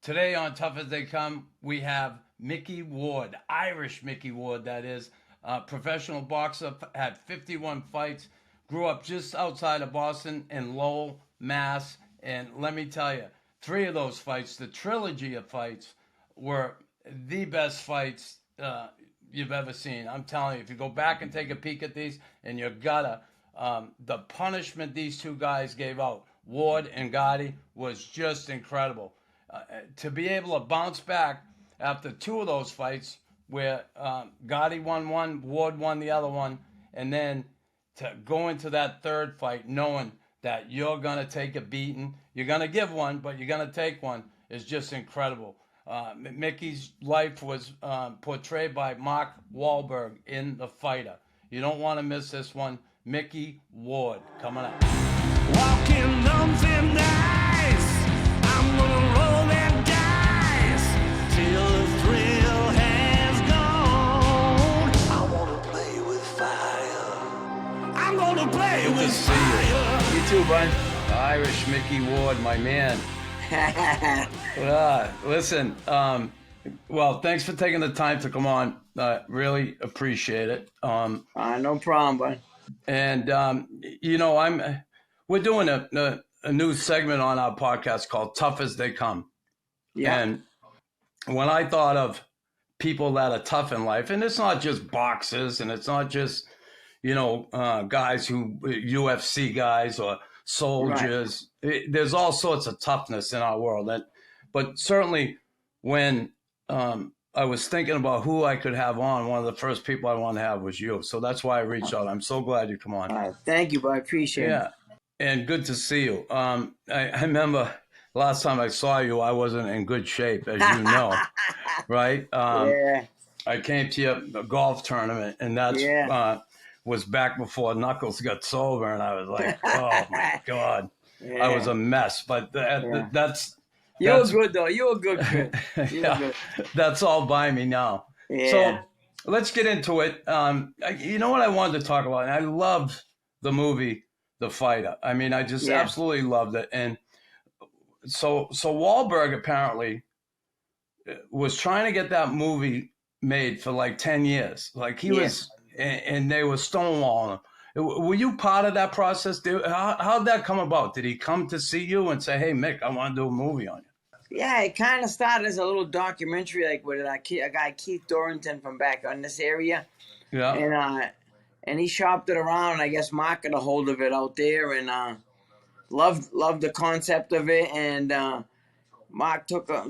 Today on Tough as They Come, we have Micky Ward, Irish Micky Ward, that is. Professional boxer, had 51 fights, grew up just outside of Boston in Lowell, Mass. And let me tell you, 3 of those fights, the trilogy of fights, were the best fights you've ever seen. I'm telling you, if you go back and take a peek at these, and you gotta, the punishment these 2 guys gave out, Ward and Gatti, was just incredible. To be able to bounce back after 2 of those fights, where Gatti won one, Ward won the other one, and then to go into that 3rd fight knowing that you're going to take a beating, you're going to give one, but you're going to take one, is just incredible. Micky's life was portrayed by Mark Wahlberg in The Fighter. You don't want to miss this one. Micky Ward coming up. Walking on thin ice, I'm gonna roll that dice till the thrill has gone. I wanna play with fire. I'm gonna play Good with to see fire. you. You too, bud. Irish Micky Ward, my man. Listen, well, thanks for taking the time to come on. Really appreciate it. No problem, bud. And we're doing a new segment on our podcast called Tough as They Come. Yeah. And when I thought of people that are tough in life, and it's not just boxers, and it's not just, guys who, UFC guys or soldiers. Right. There's all sorts of toughness in our world. But certainly when I was thinking about who I could have on, one of the first people I want to have was you. So that's why I reached out. I'm so glad you come on. All right. Thank you, bud. I appreciate it. And good to see you. I remember last time I saw you, I wasn't in good shape, as you know, right? Yeah. I came to your golf tournament, and that's was back before Knuckles got sober, and I was like, oh, my God. Yeah. I was a mess, but that's... You were good, though. You were good, kid. Good. That's all by me now. Yeah. So let's get into it. You know what I wanted to talk about? And I loved the movie The Fighter. I mean, I just absolutely loved it. And so Wahlberg apparently was trying to get that movie made for like 10 years. Like he was, and they were stonewalling him. Were you part of that process? How'd that come about? Did he come to see you and say, hey, Mick, I want to do a movie on you? Yeah, it kind of started as a little documentary, like with a guy, Keith Dorrington, from back on this area. Yeah. And he shopped it around, and I guess Mark got a hold of it out there, and loved the concept of it. And Mark took a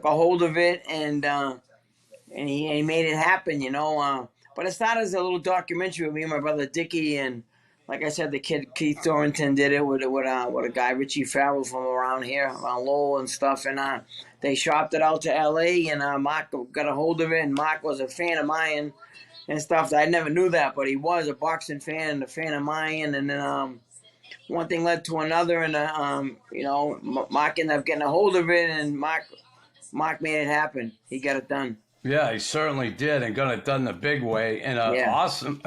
hold of it, and he made it happen, But it started as a little documentary with me and my brother Dicky, and like I said, the kid Keith Dorrington did it with a guy, Richie Farrell, from around here, around Lowell and stuff. And they shopped it out to L.A., and Mark got a hold of it, and Mark was a fan of mine and stuff. I never knew that, but he was a boxing fan and a fan of mine. And then one thing led to another, and Mark ended up getting a hold of it, and Mark made it happen. He got it done. Yeah, he certainly did, and got it done the big way. And awesome.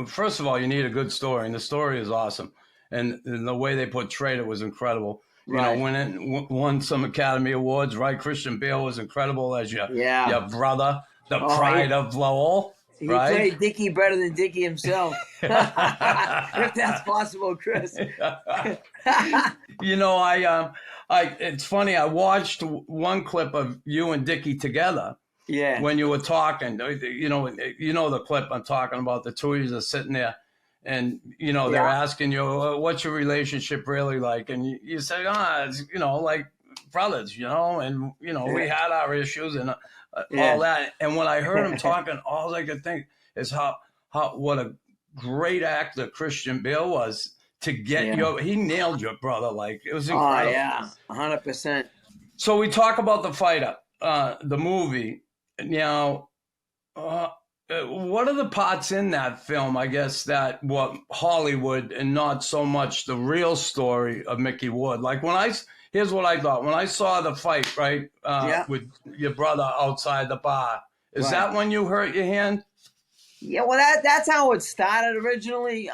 First of all, you need a good story, and the story is awesome. And the way they portrayed it was incredible. Right. Won some Academy Awards, right? Christian Bale was incredible as your brother, the pride of Lowell. He right? played Dicky better than Dicky himself. If that's possible, Chris. It's funny. I watched one clip of you and Dicky together. Yeah. When you were talking, the clip I'm talking about. The 2 of you are sitting there, and they're asking you, "What's your relationship really like?" And you say, it's like brothers, and we had our issues and all that. And when I heard him talking, all I could think is what a great actor Christian Bale was. To get he nailed your brother. Like, it was incredible. Oh, yeah, 100%. So we talk about The Fighter, the movie. Now, what are the parts in that film, I guess, that what Hollywood and not so much the real story of Micky Ward? Like, here's what I thought. When I saw the fight, right, with your brother outside the bar, is that when you hurt your hand? Yeah, well, that's how it started originally,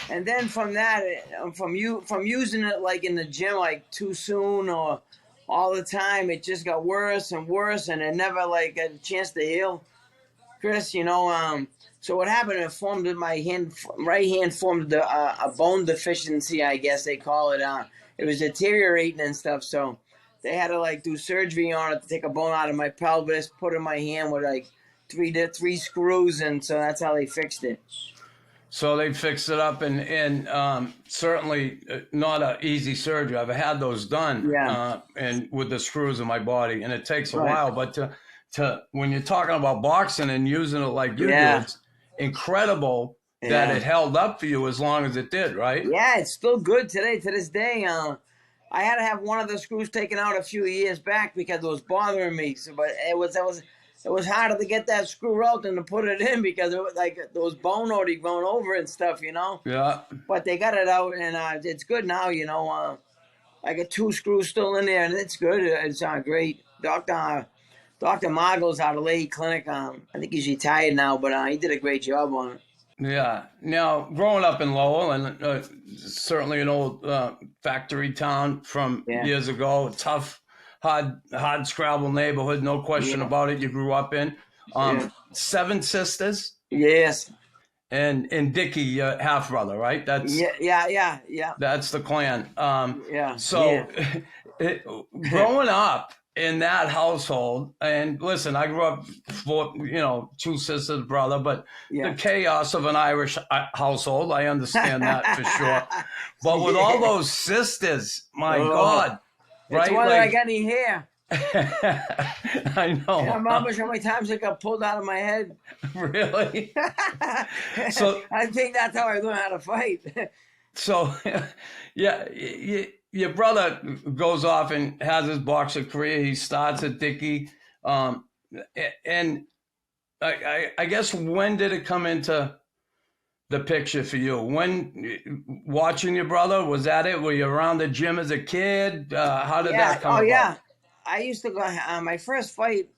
and then from that, from using it like in the gym like too soon or all the time, it just got worse and worse, and it never like got a chance to heal. Chris, so what happened? It formed in my hand, right hand formed a bone deficiency, I guess they call it. It was deteriorating and stuff, so they had to like do surgery on it to take a bone out of my pelvis, put it in my hand with like three screws, and so that's how they fixed it. So they fixed it up, and certainly not an easy surgery. I've had those done, Yeah. and with the screws in my body, and it takes a Right. while. But to when you're talking about boxing and using it like you Yeah. do, it's incredible that Yeah. it held up for you as long as it did, right? Yeah, it's still good today, to this day. I had to have one of the screws taken out a few years back because it was bothering me. So, but it was harder to get that screw out than to put it in because it was like there was bone already grown over it and stuff, Yeah. But they got it out, and it's good now, I got 2 screws still in there, and it's good. It's great. Dr. Margot's out of Lady Clinic. I think he's retired now, but he did a great job on it. Yeah. Now, growing up in Lowell, and certainly an old factory town from Yeah. years ago, tough, hard scrabble neighborhood, no question Yeah. about it. You grew up in. Yeah. 7 sisters Yes. and Dicky, half brother, right? Yeah. That's the clan. Yeah. So, yeah. growing up in that household, and listen, I grew up for 2 sisters, brother, but Yeah. the chaos of an Irish household, I understand that for sure. But with all those sisters, my Oh. God, It's right? whether I got any hair. I know. Yeah, Mama, how many times it got pulled out of my head. Really? So- I think that's how I learned how to fight. So, yeah, your brother goes off and has his boxing career. He starts at Dicky. And I guess when did it come into the picture for you? When watching your brother, was that it? Were you around the gym as a kid? How did that come about? Yeah. I used to go. My first fight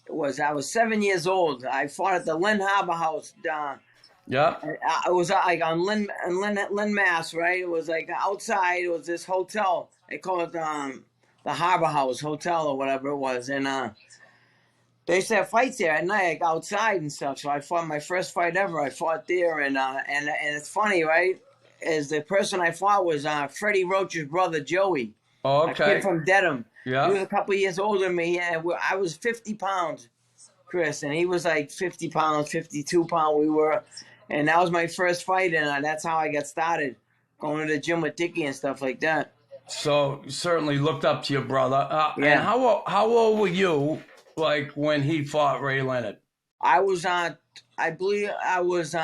was I was 7 years old. I fought at the Lynn Harbor House. Yeah. It was like on Lynn, Mass, right? It was like outside. It was this hotel. They call it the Harbor House Hotel or whatever it was, and they used to have fights there at night, like outside and stuff. So I fought my first fight ever. I fought there, and it's funny, right? Is the person I fought was Freddie Roach's brother, Joey. Oh, A okay. kid from Dedham. Yeah. He was a couple years older than me, and I was 50 pounds, Chris, and he was like 50 pounds, 52 pounds. And that was my first fight, and that's how I got started, going to the gym with Dicky and stuff like that. So you certainly looked up to your brother. Yeah. And how old were you, like, when he fought Ray Leonard? I was I believe I was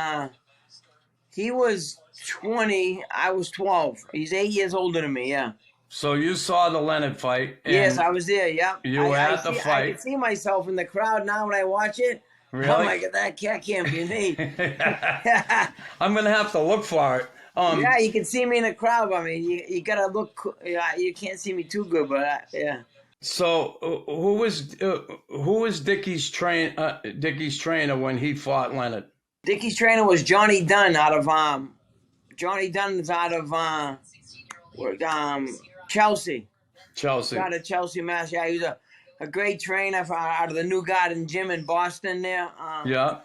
he was 20, I was 12. He's 8 years older than me, yeah. So you saw the Leonard fight. And Yes, I was there, yeah. You were at the I fight. can see myself in the crowd now when I watch it. Really? Oh my God, that can't be me. I'm going to have to look for it. Yeah, you can see me in the crowd. I mean, you gotta look. You can't see me too good, but yeah. So who was Dicky's trainer when he fought Leonard? Dicky's trainer was Johnny Dunn out of Johnny Dunn's out of Chelsea. Out of Chelsea, Mass. Yeah, he was a great trainer out of the New Garden Gym in Boston there. Yeah.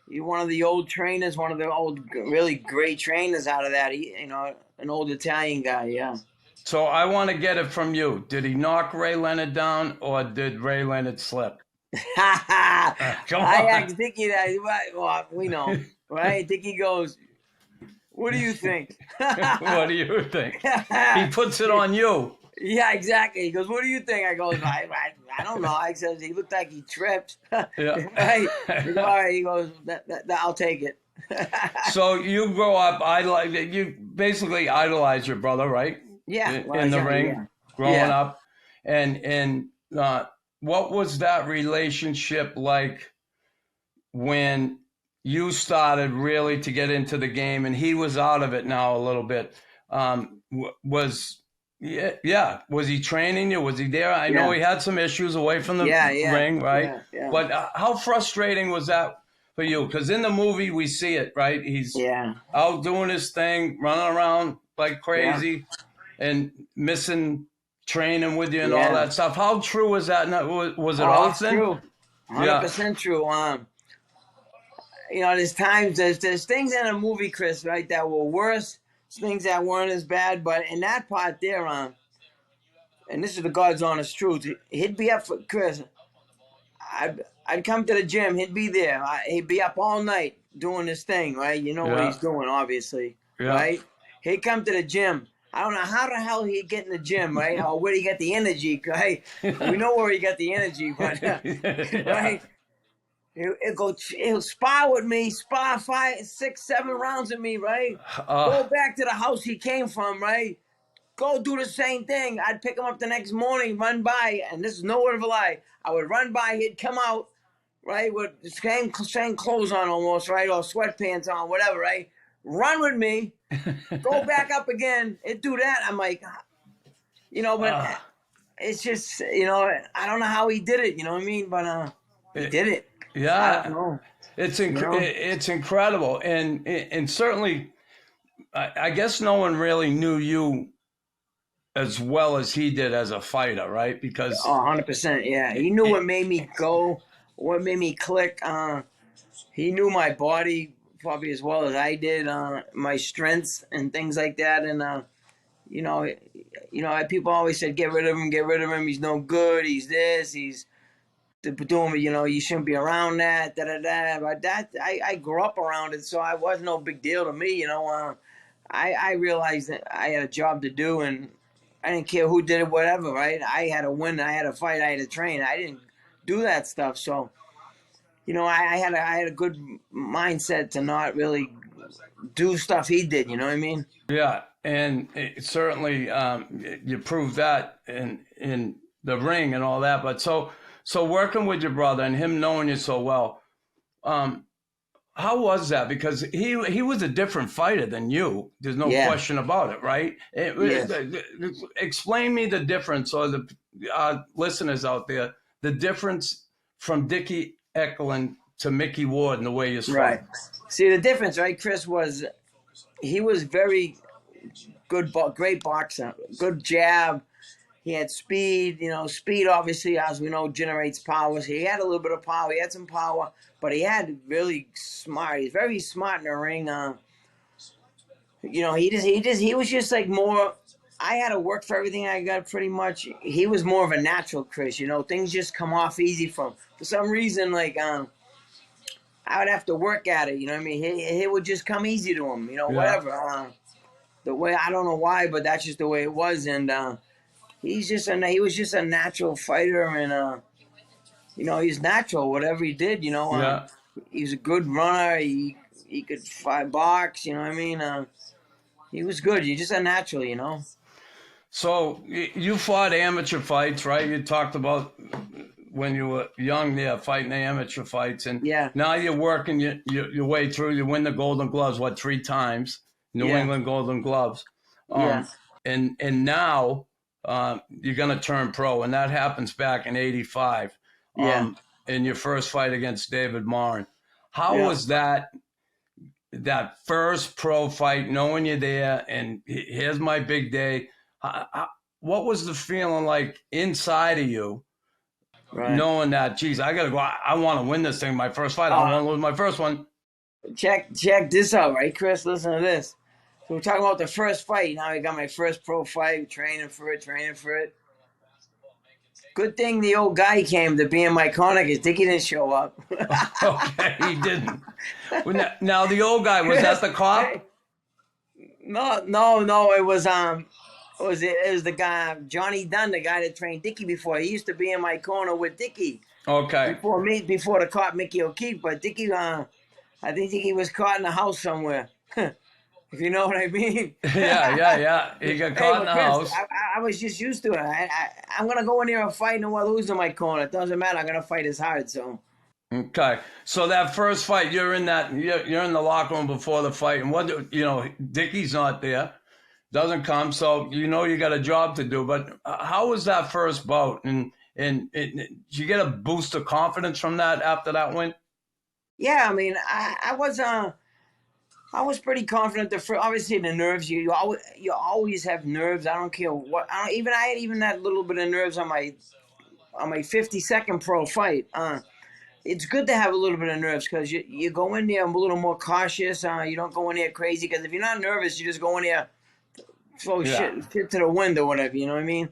He's one of the old trainers, one of the old really great trainers out of that. He, an old Italian guy, yeah. So I want to get it from you. Did he knock Ray Leonard down, or did Ray Leonard slip? Come on. I asked Dicky that. Well, we know, right? Dicky goes, "What do you think?" What do you think? He puts it on you. Yeah, exactly. He goes, "What do you think?" I goes, I don't know. I says he looked like he tripped. Yeah. Right? He goes, all right. He goes, that, I'll take it. So you grow up, you basically idolize your brother, right? Yeah. In the ring, yeah. growing Yeah. up, and what was that relationship like when you started really to get into the game, and he was out of it now a little bit? Was he training you? Was he there? I know he had some issues away from the ring, right? Yeah. But how frustrating was that for you? Because in the movie we see it, right? He's out doing his thing, running around like crazy, and missing training with you and all that stuff. How true was that? Was it often? It's true. 100% true. You know, there's times, there's things in a movie, Chris, right, that were worse, things that weren't as bad, but in that part there, and this is the God's honest truth, he'd be up for Chris. I'd come to the gym, he'd be there. He'd be up all night doing this thing, right? You know what he's doing, obviously, right? He'd come to the gym. I don't know how the hell he'd get in the gym, right? Or where he get the energy, right? We know where he got the energy, but right? He'll spar with me, spar 5, 6, 7 rounds with me, right? Go back to the house he came from, right? Go do the same thing. I'd pick him up the next morning, run by, and this is no word of a lie. I would run by, he'd come out, right, with the same clothes on almost, right, or sweatpants on, whatever, right? Run with me, go back up again, and do that. I'm like, you know, but it's just, you know, I don't know how he did it, you know what I mean? But he did it. Yeah, it's incredible, and certainly, I guess no one really knew you as well as he did as a fighter, right? Because 100%, yeah. He knew what made me go, what made me click. He knew my body probably as well as I did, my strengths and things like that, and you know, people always said, get rid of him. He's no good. He's this. He's doing, you know, you shouldn't be around that, But that, I grew up around it, so it was no big deal to me, you know. I realized that I had a job to do, and I didn't care who did it, whatever, right? I had to win, I had to fight, I had to train. I didn't do that stuff, so, you know, I had a good mindset to not really do stuff he did, you know what I mean? Yeah, and certainly you proved that in the ring and all that, but So working with your brother and him knowing you so well, how was that? Because he was a different fighter than you. There's no question about it, right? Explain me the difference, or the listeners out there, the difference from Dicky Eklund to Micky Ward and the way you fought. Right. See, the difference, right, Chris, was he was very good, great boxer, good jab. He had speed, you know, speed obviously, as we know, generates power. So he had a little bit of power. He had some power, but he had really smart. He's very smart in the ring. You know, he was just like more, I had to work for everything I got pretty much. He was more of a natural, Chris, you know, things just come off easy for some reason, like, I would have to work at it, you know what I mean? It would just come easy to him, you know, whatever. The way, I don't know why, but that's just the way it was, and, he was just a natural fighter, and you know, he's natural. Whatever he did, you know, he was a good runner. He could fight, box. You know what I mean? He was good. He's just a natural, you know. So you fought amateur fights, right? You talked about when you were young there, fighting the amateur fights, and now you're working your way through. You win the Golden Gloves, 3 times? New England Golden Gloves. And now. You're going to turn pro, and that happens back in '85 in your first fight against David Morin. How was that first pro fight, knowing you're there, and here's my big day? What was the feeling like inside of you, knowing that, geez, I got to go, I want to win this thing, my first fight, I don't want to lose my first one? Check this out, right, Chris? Listen to this. So we're talking about the first fight. Now I got my first pro fight, training for it. Good thing the old guy came to be in my corner because Dicky didn't show up. Okay, he didn't. Now the old guy, was that the cop? No. It was the guy, Johnny Dunn, the guy that trained Dicky before. He used to be in my corner with Dicky. Okay. Before the cop Mickey O'Keefe, but Dicky, I think Dicky was caught in the house somewhere. If you know what I mean. Yeah. He got caught in the house. I was just used to it. I'm going to go in there and fight, and we'll lose in my corner. It doesn't matter. I'm going to fight as hard, so. Okay. So that first fight, you're in the locker room before the fight, and Dicky's not there. Doesn't come, so you know you got a job to do. But how was that first bout? And did you get a boost of confidence from that after that win? Yeah, I mean, I was pretty confident. Obviously the nerves. You always have nerves. I don't care what. I had even that little bit of nerves on my 52nd pro fight. It's good to have a little bit of nerves because you go in there a little more cautious. You don't go in there crazy because if you're not nervous, you just go in there throw Yeah. shit to the wind or whatever. You know what I mean?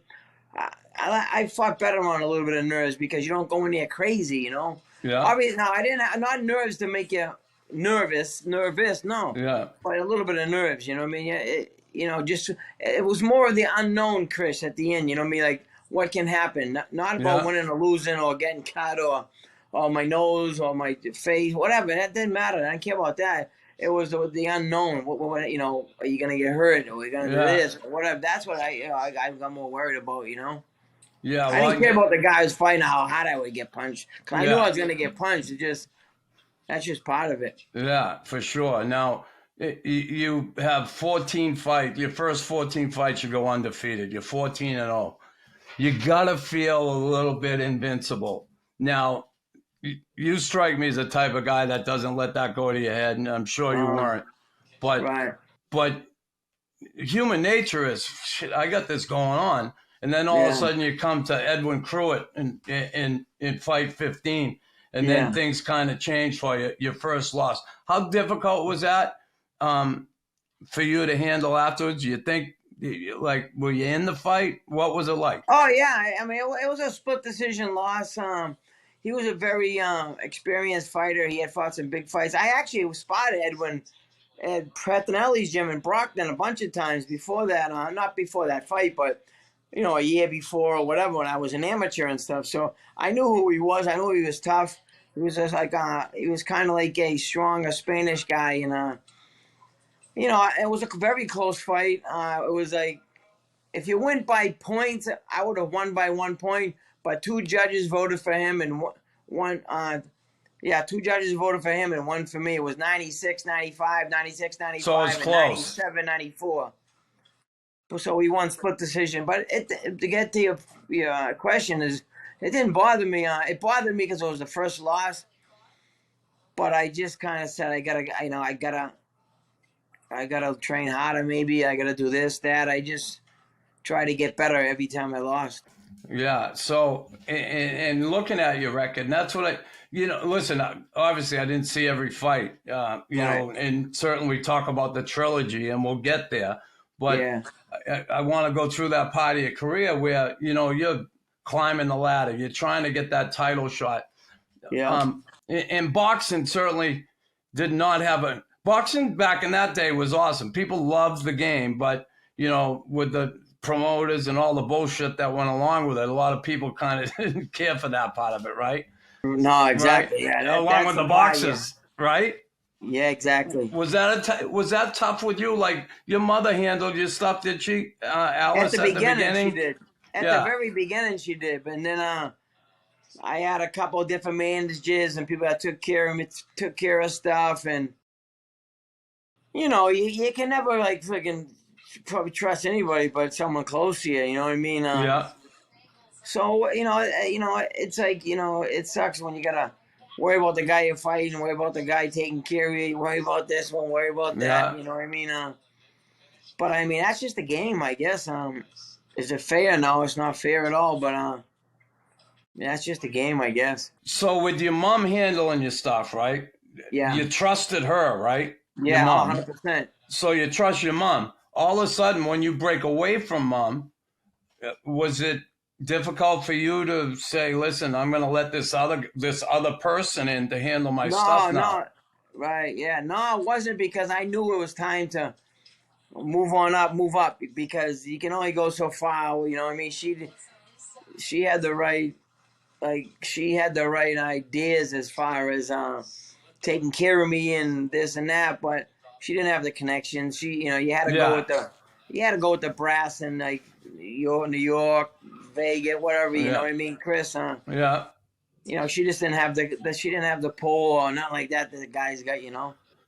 I fought better on a little bit of nerves because you don't go in there crazy. You know. Yeah. Obviously, now I didn't. Not nerves to make you nervous. No, Yeah. but a little bit of nerves. You know what I mean? Just it was more of the unknown, Chris. At the end, you know what I mean? Like what can happen? Not about Yeah. winning or losing or getting cut or my nose or my face, whatever. That didn't matter. I didn't care about that. It was the unknown. What are you gonna get hurt? Or are you gonna do Yeah. this? Or whatever. That's what I got more worried about. You know. Yeah. I Well, didn't care about the guy who's fighting how hard I would get punched. 'Cause I knew yeah. I was gonna get punched. That's just part of it. Yeah, for sure. Now, you have 14 fights. Your first 14 fights, you go undefeated. You're 14-0. You gotta feel a little bit invincible. Now, you strike me as the type of guy that doesn't let that go to your head, and I'm sure you weren't. But Right. but human nature is shit. I got this going on, and then all of a Yeah. sudden you come to Edwin Cruitt in fight 15, and Yeah. then things kind of change for you. Your first loss. How difficult was that for you to handle afterwards? You think, like, were you in the fight? What was it like? Oh yeah. I mean, it was a split decision loss. He was a very experienced fighter. He had fought some big fights. I actually spotted Edwin at Pratinelli's gym in Brockton a bunch of times before that. Not before that fight, but a year before or whatever when I was an amateur and stuff. So I knew who he was. I knew he was tough. He was just like he was kind of like a stronger Spanish guy, and it was a very close fight. It was like if you went by points, I would have won by 1 point, but two judges voted for him and one. Two judges voted for him and one for me. It was 96-95, 96-95, So it was and close. 97-94. So we won split decision. But to get to your question is, it didn't bother me. It bothered me because it was the first loss. But I just kind of said, I gotta train harder. Maybe I gotta do this, that. I just try to get better every time I lost. Yeah. So, and looking at your record, and that's what listen, obviously I didn't see every fight, Right. and certainly we talk about the trilogy and we'll get there. But Yeah. I want to go through that part of your career where, you're climbing the ladder, you're trying to get that title shot. Yeah. And boxing certainly did not have boxing back in that day was awesome. People loved the game, but, with the promoters and all the bullshit that went along with it, a lot of people kind of didn't care for that part of it, right? No, exactly. Right? Yeah. Along with the boxes, right? Yeah, exactly. Was that tough with you? Like your mother handled your stuff, did she, Alice? At the beginning, she did. At Yeah. the very beginning, she did. But then I had a couple of different managers and people that took care of me, took care of stuff, and you can never like freaking probably trust anybody but someone close to you. You know what I mean? Yeah. So it's like it sucks when you gotta worry about the guy you're fighting, worry about the guy taking care of you, worry about this one, worry about that. Yeah. You know what I mean? But I mean that's just the game, I guess. Is it fair? No, it's not fair at all. But that's just the game, I guess. So with your mom handling your stuff, right? Yeah. You trusted her, right? Yeah, Your mom. 100%. So you trust your mom. All of a sudden, when you break away from mom, was it difficult for you to say, "Listen, I'm going to let this other person in to handle my stuff now"? No, right, yeah, no, it wasn't because I knew it was time to move up because you can only go so far. You know what I mean? She had the right ideas as far as taking care of me and this and that, but she didn't have the connections. You had to go with the brass and like New York, Vegas, whatever. You know what I mean, Chris? Yeah. She just didn't have she didn't have the pull or nothing like that the guys got.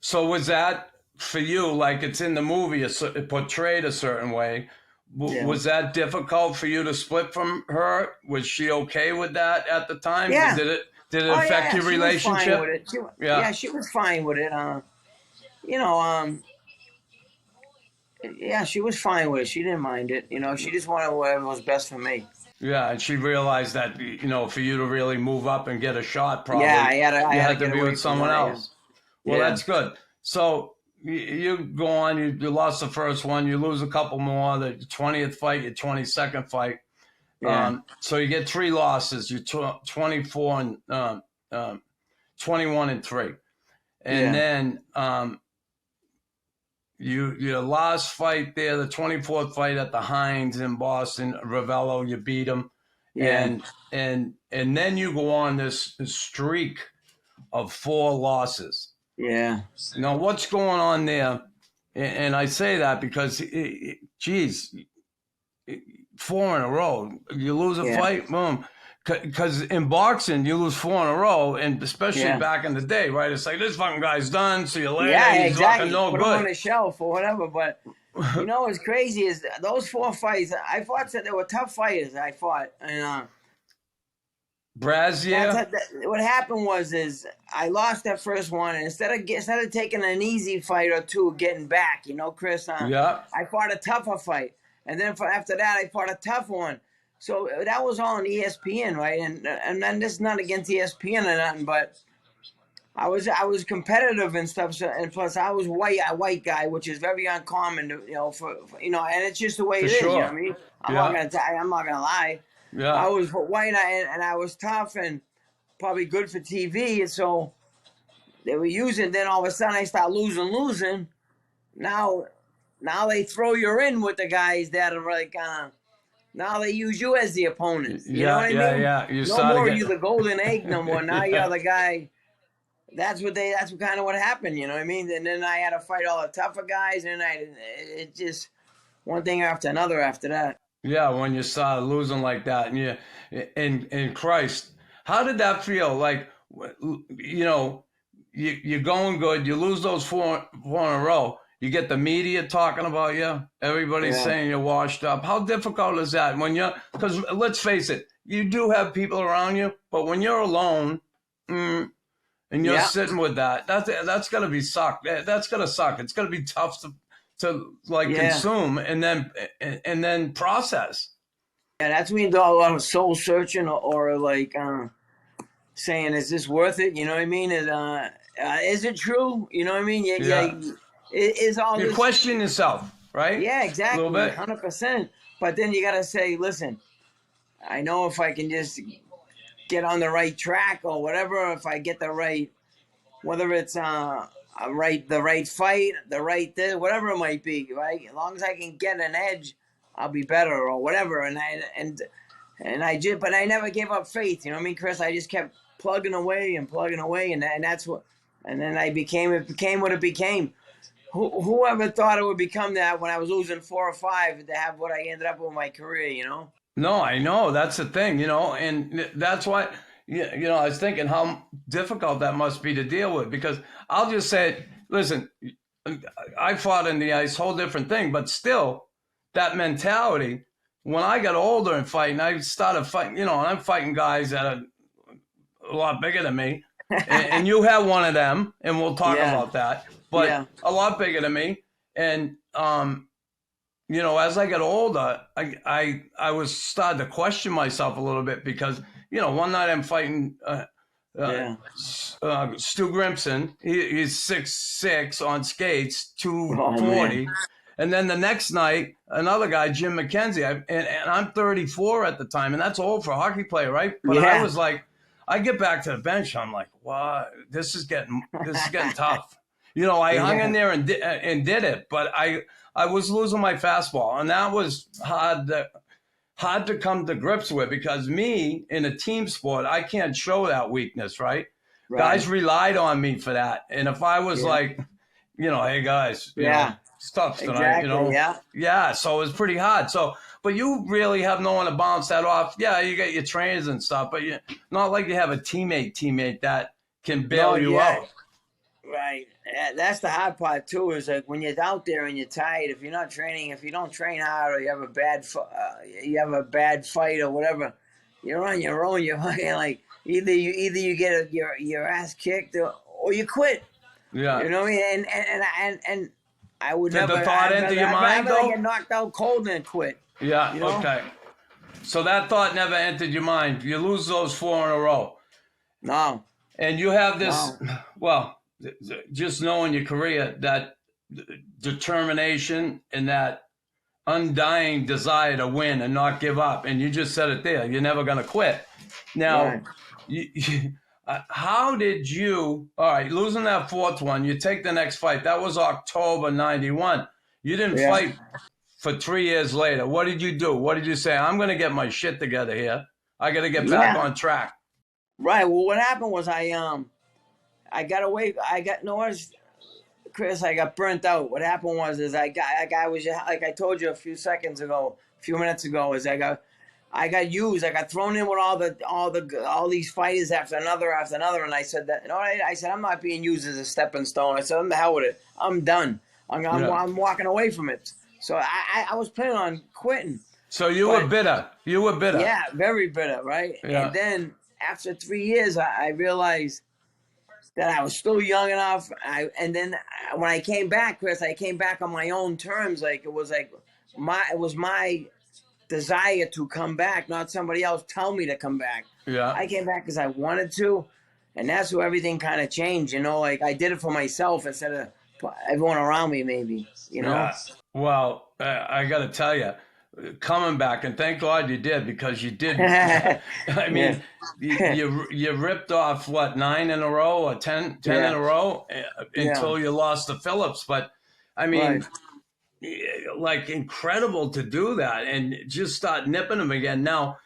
So was that for you? Like it's in the movie, it portrayed a certain way. Yeah. Was that difficult for you to split from her? Was she okay with that at the time? Yeah. Did it Oh affect yeah, your she was fine relationship? with it. Yeah. She was fine with it. You know, yeah, she was fine with it. She didn't mind it. You know, she just wanted whatever was best for me. Yeah, and she realized that, for you to really move up and get a shot, probably Yeah, I you had had to get be away with from someone that, else. Well, Yeah. that's good. So you go on, you lost the first one, you lose a couple more, the 20th fight, your 22nd fight. Yeah. So you get 3 losses. You're 24 and 21 and 3. And Yeah. then your last fight there, the 24th fight at the Heinz in Boston, Ravello, you beat him. Yeah. And then you go on this streak of 4 losses. Yeah. Now, what's going on there? And I say that because, geez, 4 in a row. You lose a fight, boom. Because in boxing, you lose 4 in a row, and especially back in the day, right? It's like, this fucking guy's done, see you later. Yeah, He's exactly. fucking no Put good. him on a shelf or whatever. But you know what's crazy is those 4 fights. I fought. They were tough fighters. I fought, and Brazier? what happened was I lost that first one, and instead of taking an easy fight or two, getting back, Chris. Yeah. I fought a tougher fight, and then after that, I fought a tough one. So that was all on ESPN, right? And then this is not against ESPN or nothing, but I was competitive and stuff. So, and plus, I was a white guy, which is very uncommon, for and it's just the way it is. Sure. You know what I mean? I'm not gonna lie. Yeah. I was white and I was tough and probably good for TV, and so they were using. Then all of a sudden, I start losing. Now they throw you in with the guys that are like. Now they use you as the opponent. You know what I mean? Yeah. No more you the golden egg no more. Now you're the guy. That's kind of what happened. You know what I mean? And then I had to fight all the tougher guys, and it just one thing after another after that. Yeah, when you started losing like that, and Christ, how did that feel? Like, you're going good, you lose those 4 in a row. You get the media talking about you. Everybody's saying you're washed up. How difficult is that because let's face it, you do have people around you, but when you're alone and you're sitting with that's going to be suck. That's going to suck. It's going to be tough to consume and then process. Yeah, that's when you do a lot of soul searching or like saying, is this worth it? You know what I mean? Is it true? You know what I mean? Is all you this question yourself, right? Yeah, exactly. A little bit. 100%. But then you got to say, listen, I know if I can just get on the right track or whatever, if I get the right, whether it's the right fight, the right this, whatever it might be, right? As long as I can get an edge, I'll be better or whatever. But I never gave up faith. You know what I mean, Chris? I just kept plugging away, and that's what, and then it became what it became. Whoever thought it would become that when I was losing 4 or 5 to have what I ended up with my career, No, I know. That's the thing, and that's why, I was thinking how difficult that must be to deal with, because I'll just say, listen, I fought in the ice, whole different thing, but still that mentality, when I got older and fighting, I started fighting, and I'm fighting guys that are a lot bigger than me, and you have one of them, and we'll talk about that. But a lot bigger than me. And, as I got older, I was starting to question myself a little bit because, one night I'm fighting Stu Grimson. He's 6'6" on skates, 240. And then the next night, another guy, Jim McKenzie, and I'm 34 at the time, and that's old for a hockey player, right? But I was like, I get back to the bench, I'm like, wow, this is getting tough. I hung in there and did it, but I was losing my fastball, and that was hard to come to grips with, because me in a team sport, I can't show that weakness, right? Guys relied on me for that, and if I was like, hey guys, it's tough tonight, so it was pretty hard. So, but you really have no one to bounce that off. Yeah, you get your trainers and stuff, but not like you have a teammate that can bail you out. Right. that's the hard part too. Is like when you're out there and you're tired. If you're not training, if you don't train hard, or you have a bad fight or whatever, you're on your own. You're fucking like either you get your ass kicked or you quit. Yeah. You know what I mean? And I would Did never. the thought enter your mind, I'd rather though? get knocked out cold than quit. Yeah. You know? Okay. So that thought never entered your mind. You lose those 4 in a row, No. and you have this. No. Well, just knowing your career, that determination and that undying desire to win and not give up, and you just said it there. You're never going to quit. Now, Right. how did you? All right, losing that 4th one, you take the next fight. That was October '91. You didn't Yeah. fight for 3 years later. What did you do? What did you say? I'm going to get my shit together here. I got to get back on track. Right. Well, what happened was I got away. Chris, I got burnt out. What happened was I was like I told you a few minutes ago, is I got used. I got thrown in with all these fighters after another, and I said that. I said I'm not being used as a stepping stone. I said I'm the hell with it. I'm done. I'm walking away from it. So I was planning on quitting. So you were bitter. You were bitter. Yeah, very bitter, right? Yeah. And then after 3 years, I realized that I was still young enough. And then when I came back, Chris, I came back on my own terms. Like it was my desire to come back, not somebody else tell me to come back. Yeah. I came back because I wanted to, and that's where everything kind of changed. You know, like I did it for myself instead of everyone around me. Maybe you know. Yeah. Well, I got to tell you, coming back, and thank God you did, because you did. I mean, you ripped off what, 9 in a row or 10 in a row until you lost to Phillips. But I mean, like incredible to do that and just start nipping them again. Now,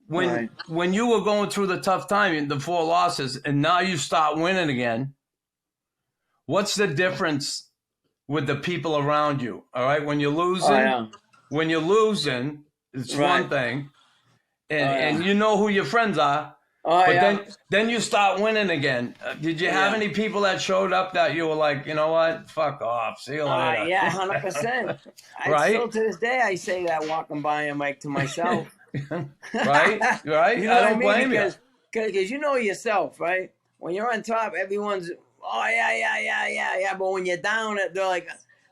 when you were going through the tough time, the 4 losses, and now you start winning again, what's the difference with the people around you? All right, when you're losing. When you're losing, it's one thing, and you know who your friends are. Then you start winning again. Did you have any people that showed up that you were like, you know what, fuck off, see you later? Yeah, 100%. Right? Still to this day, I say that walking by a mic to myself. Right? You know I don't blame you. Because you know yourself, right? When you're on top, everyone's, yeah. But when you're down, they're like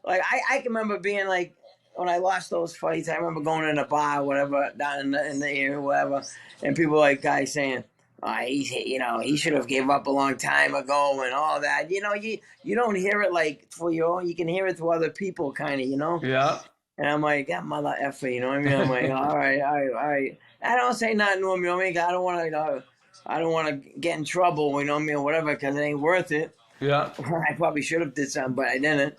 I can remember being like, when I lost those fights, I remember going in a bar, whatever, down in the area, whatever, and people like guys saying, he should have gave up a long time ago and all that. You know, you don't hear it like for your own. You can hear it through other people, kind of, you know. Yeah. And I'm like, that mother effer, you know what I mean? I'm like, all right. I don't say nothing to him, you know what I mean? I don't want to get in trouble, you know what I mean, or whatever, because it ain't worth it. Yeah. I probably should have did something, but I didn't.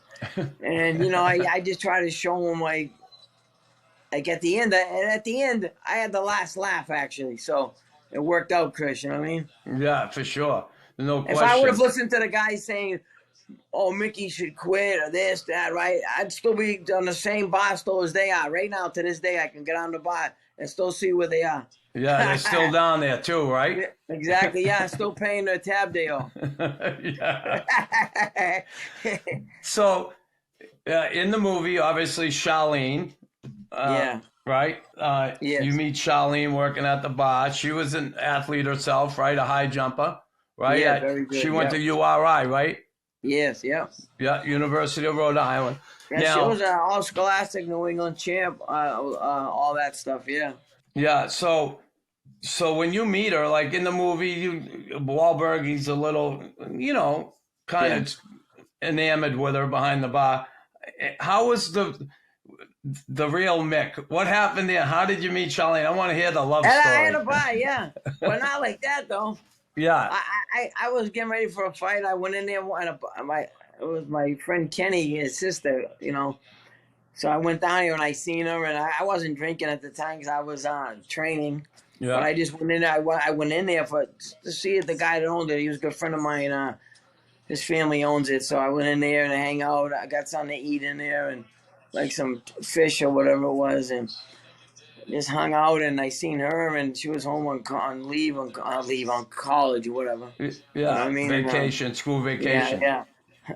And you know, I just try to show him like at the end, I had the last laugh actually, so it worked out, Chris. You know what I mean? Yeah, for sure. No question. If I would have listened to the guys saying, "Oh, Mickey should quit" or this, that, right, I'd still be on the same bar still as they are right now. To this day, I can get on the bar and still see where they are. Yeah, they're still down there too, right? Yeah, exactly. Yeah, still paying their tab they owe. Yeah. So, in the movie, obviously, Charlene. Right? Yes. You meet Charlene working at the bar. She was an athlete herself, right? A high jumper, right? Yeah, very good. She went to URI, right? Yes, yeah. Yeah, University of Rhode Island. Yeah, now, she was an all-scholastic New England champ, all that stuff, yeah. Yeah, so when you meet her, like in the movie, Wahlberg, he's a little, kind of enamored with her behind the bar. How was the real Mick? What happened there? How did you meet Charlene? I want to hear the love story. I had a bar, yeah. But not like that, though. Yeah. I was getting ready for a fight. I went in there, it was my friend Kenny, his sister, So I went down here and I seen her, and I wasn't drinking at the time because I was training. Yeah. But I just went in there. I went in there to see the guy that owned it. He was a good friend of mine. His family owns it, so I went in there to hang out. I got something to eat in there and like some fish or whatever it was, and just hung out. And I seen her, and she was home on leave on college or whatever. Yeah, you know what I mean? Vacation, school vacation. Yeah.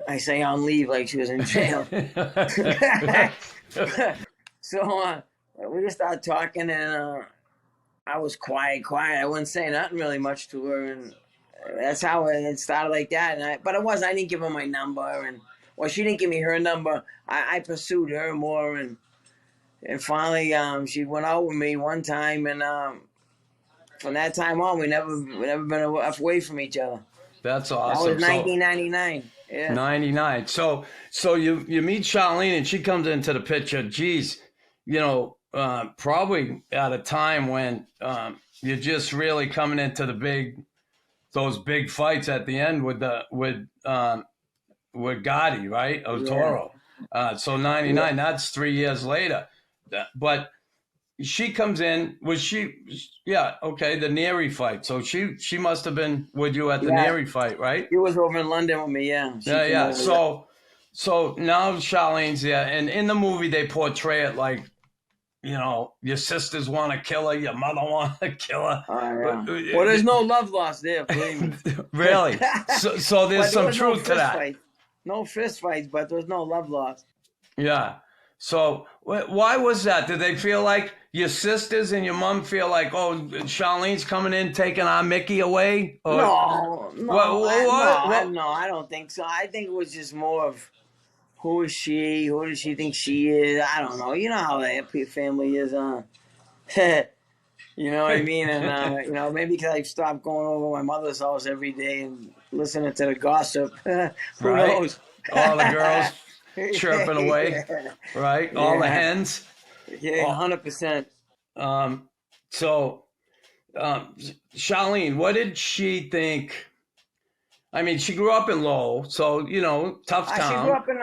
I say on leave like she was in jail. So we just started talking, and I was quiet. I wouldn't say nothing really much to her, and that's how it started like that. But it wasn't. I didn't give her my number, and she didn't give me her number. I pursued her more, and finally she went out with me one time, and from that time on, we never been away from each other. That's That awesome. was 1999. Yeah. 99. So you meet Charlene and she comes into the picture. Geez, probably at a time when you're just really coming into those big fights at the end with Gatti, right? Arturo. So 99. That's 3 years later. But she comes in. Was she? Yeah. Okay. The Neary fight. So she must have been with you at the Neary fight, right? She was over in London with me. Yeah. Yeah. So now Charlene's there, and in the movie they portray it like, your sisters want to kill her, your mother want to kill her. Well, there's no love lost there, believe me. Really? So there's some truth to that. Fight. No fist fights, but there's no love lost. Yeah. So why was that? Did they feel like your sisters and your mom feel like, oh, Charlene's coming in taking our Mickey away? Or, no, I don't think so. I think it was just more of who is she? Who does she think she is? I don't know. You know how that family is. You know what I mean? And maybe because I stopped going over my mother's house every day and listening to the gossip. Who knows? All the girls chirping away, right? All the hens. Yeah, 100%. So, Charlene, what did she think? I mean, she grew up in Lowell, so tough town. She grew up in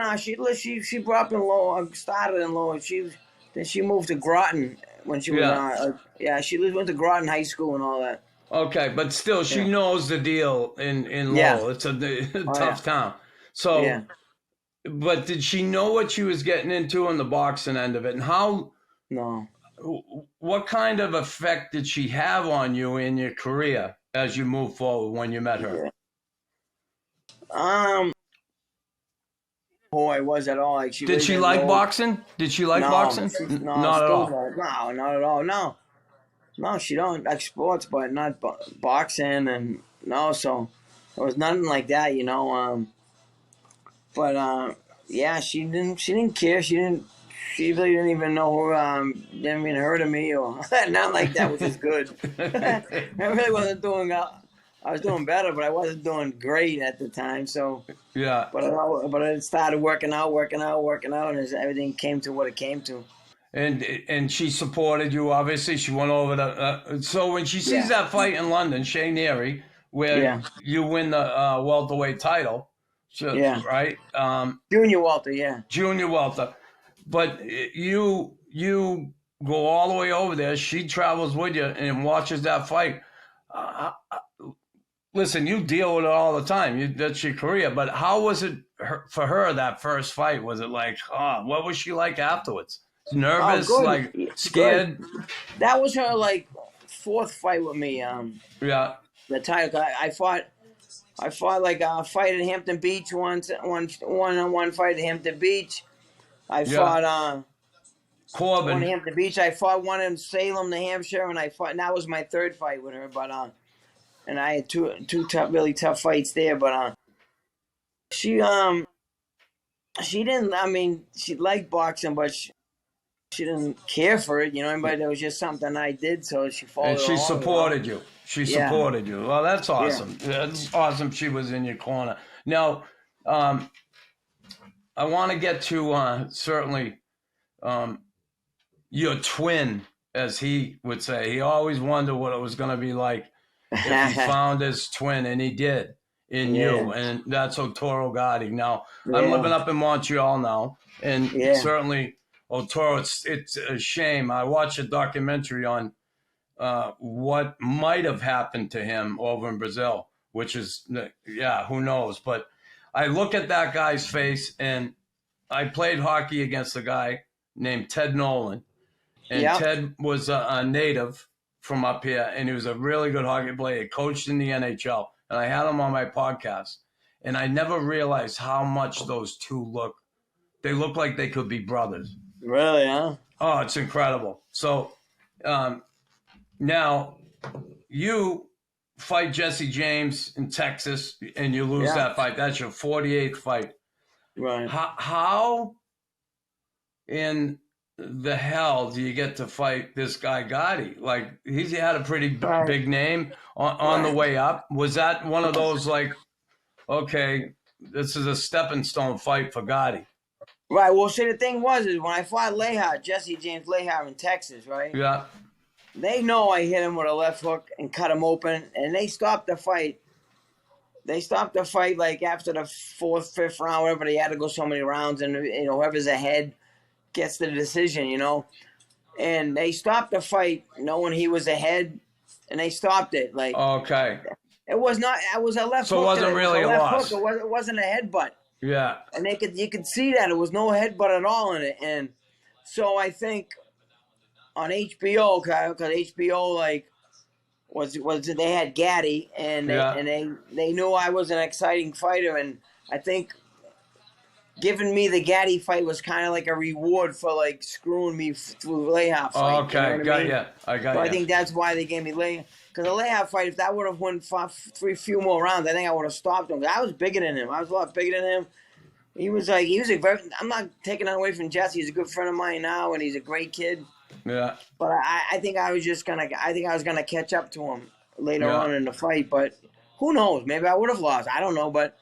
she grew up in Lowell. Started in Lowell. Then she moved to Groton when she was she went to Groton High School and all that. Okay, but still, she knows the deal in Lowell. It's a tough town. So, but did she know what she was getting into on the boxing end of it, and how? No. What kind of effect did she have on you in your career as you move forward when you met her? Who I was at all. Like did she like boxing? Did she like boxing? No, not at all. No, not at all. No, she don't like sports, but not boxing, and no. So there was nothing like that, But she didn't care. She really didn't even know who, didn't even heard of me or nothing like that, which is good. I really wasn't doing. I was doing better, but I wasn't doing great at the time. So but I started working out, and everything came to what it came to. And she supported you. Obviously, she went over to. So when she sees that fight in London, Shea Neary, where you win the welterweight title, right? Junior welter, Junior welter, but you go all the way over there. She travels with you and watches that fight. Listen, you deal with it all the time. That's your career. But how was it for her, that first fight? Was it like, what was she like afterwards? Nervous, scared? Good. That was her, fourth fight with me. The title. I fought like a fight at Hampton Beach once, one-on-one fight at Hampton Beach. I fought Corbin. One at Hampton Beach. I fought one in Salem, New Hampshire, and and that was my third fight with her. But and I had two really tough fights there. But she didn't. I mean, she liked boxing, but she didn't care for it, But it was just something I did, so she followed. And she supported you. She supported you. Well, that's awesome. Yeah. That's awesome. She was in your corner. Now, I want to get to certainly your twin, as he would say. He always wondered what it was going to be like if he found his twin, and he did in you, and that's Arturo Gatti. Now, I'm living up in Montreal now, and certainly Arturo, it's a shame. I watched a documentary on what might have happened to him over in Brazil, which is, who knows? But I look at that guy's face, and I played hockey against a guy named Ted Nolan, and Ted was a native from up here, and he was a really good hockey player. He coached in the NHL, and I had him on my podcast. and I never realized how much those two look. They look like they could be brothers. Really, huh? Oh, it's incredible. So now you fight Jesse James in Texas, and you lose that fight. That's your 48th fight. Right. How in the hell do you get to fight this guy Gatti? Like, he's had a pretty big name on the way up. Was that one of those, like, okay, this is a stepping stone fight for Gatti? Right. Well, see, the thing is when I fought Jesse James Lehar in Texas, right? Yeah. They know I hit him with a left hook and cut him open, and they stopped the fight. They stopped the fight like after the 4th, 5th round, whatever. They had to go so many rounds, and whoever's ahead gets the decision, And they stopped the fight knowing he was ahead, and they stopped it. Like, okay, it was not. It was a left hook. So it wasn't really a loss. It wasn't a headbutt. Yeah. And you could see that it was no headbutt at all in it, and so I think on HBO, because HBO was they had Gatti, and they knew I was an exciting fighter, and I think giving me the Gatti fight was kind of like a reward for like screwing me through the Lehar fight. Okay, got you. I got you. I think that's why they gave me Lehar. Because the Lehar fight, if that would have won few more rounds, I think I would have stopped him. I was bigger than him. I was a lot bigger than him. He was a very. I'm not taking that away from Jesse. He's a good friend of mine now, and he's a great kid. Yeah. But I think I was gonna catch up to him later on in the fight. But who knows? Maybe I would have lost. I don't know, but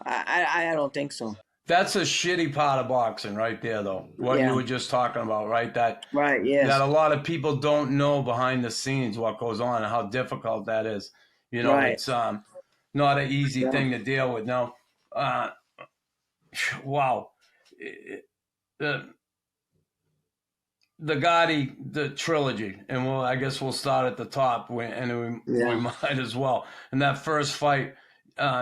I don't think so. That's a shitty part of boxing right there, though. What you were just talking about, right? That a lot of people don't know behind the scenes what goes on and how difficult that is. It's not an easy thing to deal with. Now, wow. The Gatti, the trilogy, and I guess we'll start at the top, and we might as well. And that first fight,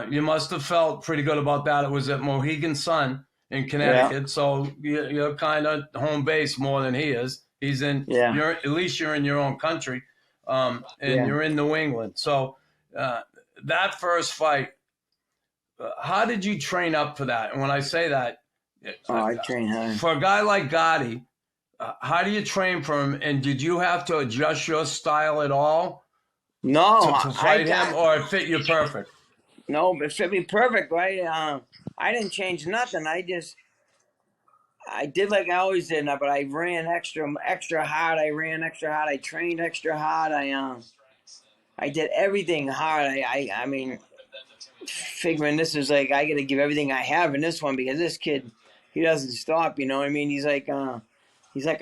you must have felt pretty good about that. It was at Mohegan Sun in Connecticut, so you're kind of home base more than he is. He's in. At least you're in your own country, and you're in New England. So that first fight, how did you train up for that? And when I say that, I train hard. For a guy like Gatti, how do you train for him? And did you have to adjust your style at all? No, to fight him, or it fit you perfect? No, it fit me perfect, right? I didn't change nothing. I did like I always did, but I ran extra hard. I ran extra hard. I trained extra hard. I did everything hard. I mean, figuring this is like I got to give everything I have in this one because this kid, he doesn't stop. You know what I mean? He's like a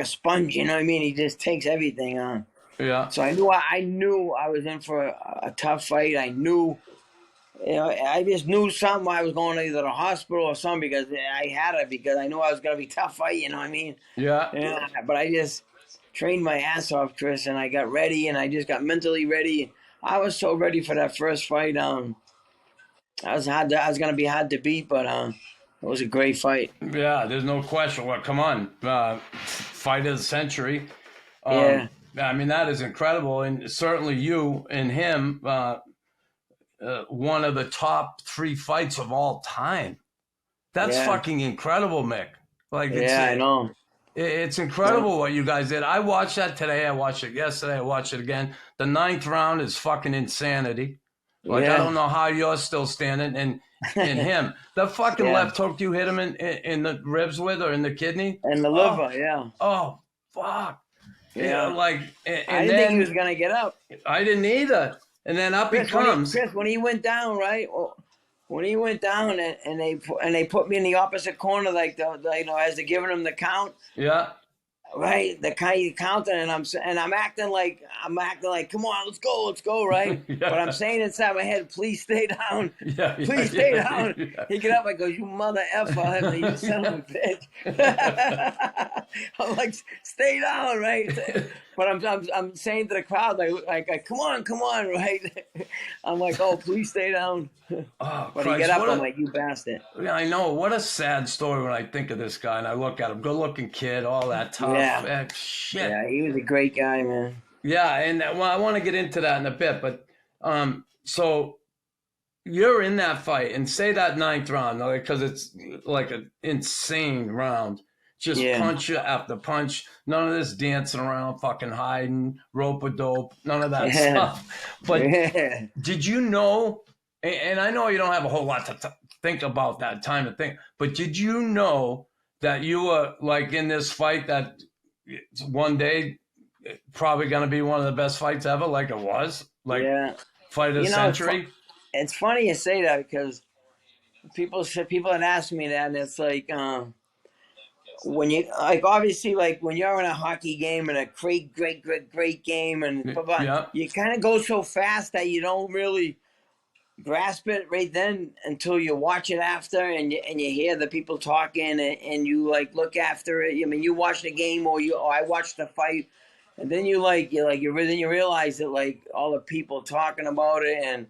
sponge. You know what I mean? He just takes everything on. Yeah. So I knew I was in for a tough fight. I knew. I just knew something. I was going to either the hospital or something because I knew I was going to be tough fight. You know what I mean? Yeah. But I just trained my ass off, Chris, and I got ready, and I just got mentally ready. I was so ready for that first fight. I was going to be hard to beat, but it was a great fight. Yeah, there's no question. Well, come on, fight of the century. Yeah. I mean, that is incredible, and certainly you and him. One of the top 3 fights of all time. That's fucking incredible, Mick. I know. It's incredible what you guys did. I watched that today. I watched it yesterday. I watched it again. The 9th round is fucking insanity. I don't know how you're still standing. And him, the fucking left hook you hit him in the ribs with or in the kidney? And the liver, Oh, fuck. Yeah. I didn't think he was going to get up. I didn't either. And then up Chris, he comes. Chris, when he went down, right? When he went down and they put me in the opposite corner, like as they're giving him the count. Yeah. Right, the counting, and I'm acting like, come on, let's go, right? But I'm saying inside my head, please stay down, please stay down. Yeah. He get up, I go, you mother effer, you son of a bitch. I'm like, stay down, right? But I'm saying to the crowd, like, come on, right? I'm like, oh, please stay down. Oh, but Christ, he get up, I'm like, you bastard. Yeah, I know. What a sad story when I think of this guy and I look at him. Good-looking kid, all that tough. Yeah. Shit. Yeah, he was a great guy, man. Yeah, and I want to get into that in a bit, but so you're in that fight, and say that ninth round, because it's like an insane round. Just Yeah. punch after punch. None of this dancing around, fucking hiding, rope a dope, none of that Yeah. stuff. But Yeah. did you know, and I know you don't have a whole lot to think about that time to think, but did you know that you were like in this fight that one day probably going to be one of the best fights ever, like it was? Like Yeah. fight of the You know, century? it's funny you say that because people had asked me that, and it's like when you like obviously like when you're in a hockey game and a great game and blah, blah, Yeah. you kind of go so fast that you don't really grasp it right then until you watch it after and you hear the people talking and you like look after it. I mean, you watch the game or I watched the fight, and then you realize that like all the people talking about it, and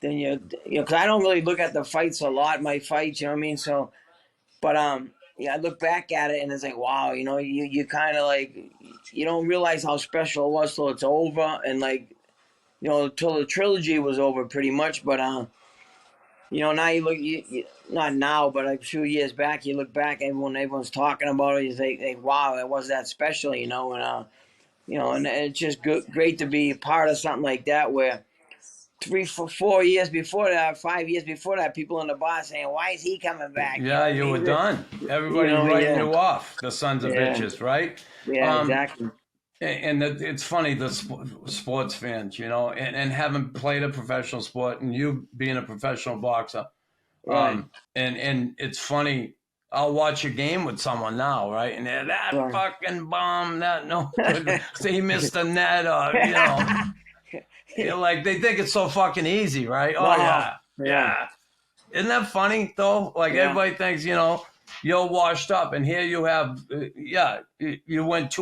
then you know, because I don't really look at the fights a lot, my fights, you know what I mean? So, but yeah, I look back at it and it's like, wow, you know, you kind of like you don't realize how special it was till it's over, and like, you know, till the trilogy was over pretty much. But you know, now you look, not now, but like a few years back, you look back, everyone's talking about it. You think, wow, it was that special, you know, and you know, and it's just great to be part of something like that where 4 years before that, 5 years before that, people in the bar saying, why is he coming back? Yeah, you were done. Everybody writing you off, the sons of bitches, right? Yeah, exactly. And it's funny, the sports fans, you know, and having played a professional sport and you being a professional boxer. Right. And it's funny, I'll watch a game with someone now, right? And they're that fucking bomb, that no good. So he missed the net, or, you know. You're like, they think it's so fucking easy, right? Oh, yeah. Isn't that funny, though? Like, everybody thinks, you know, you're washed up. And here you have, you went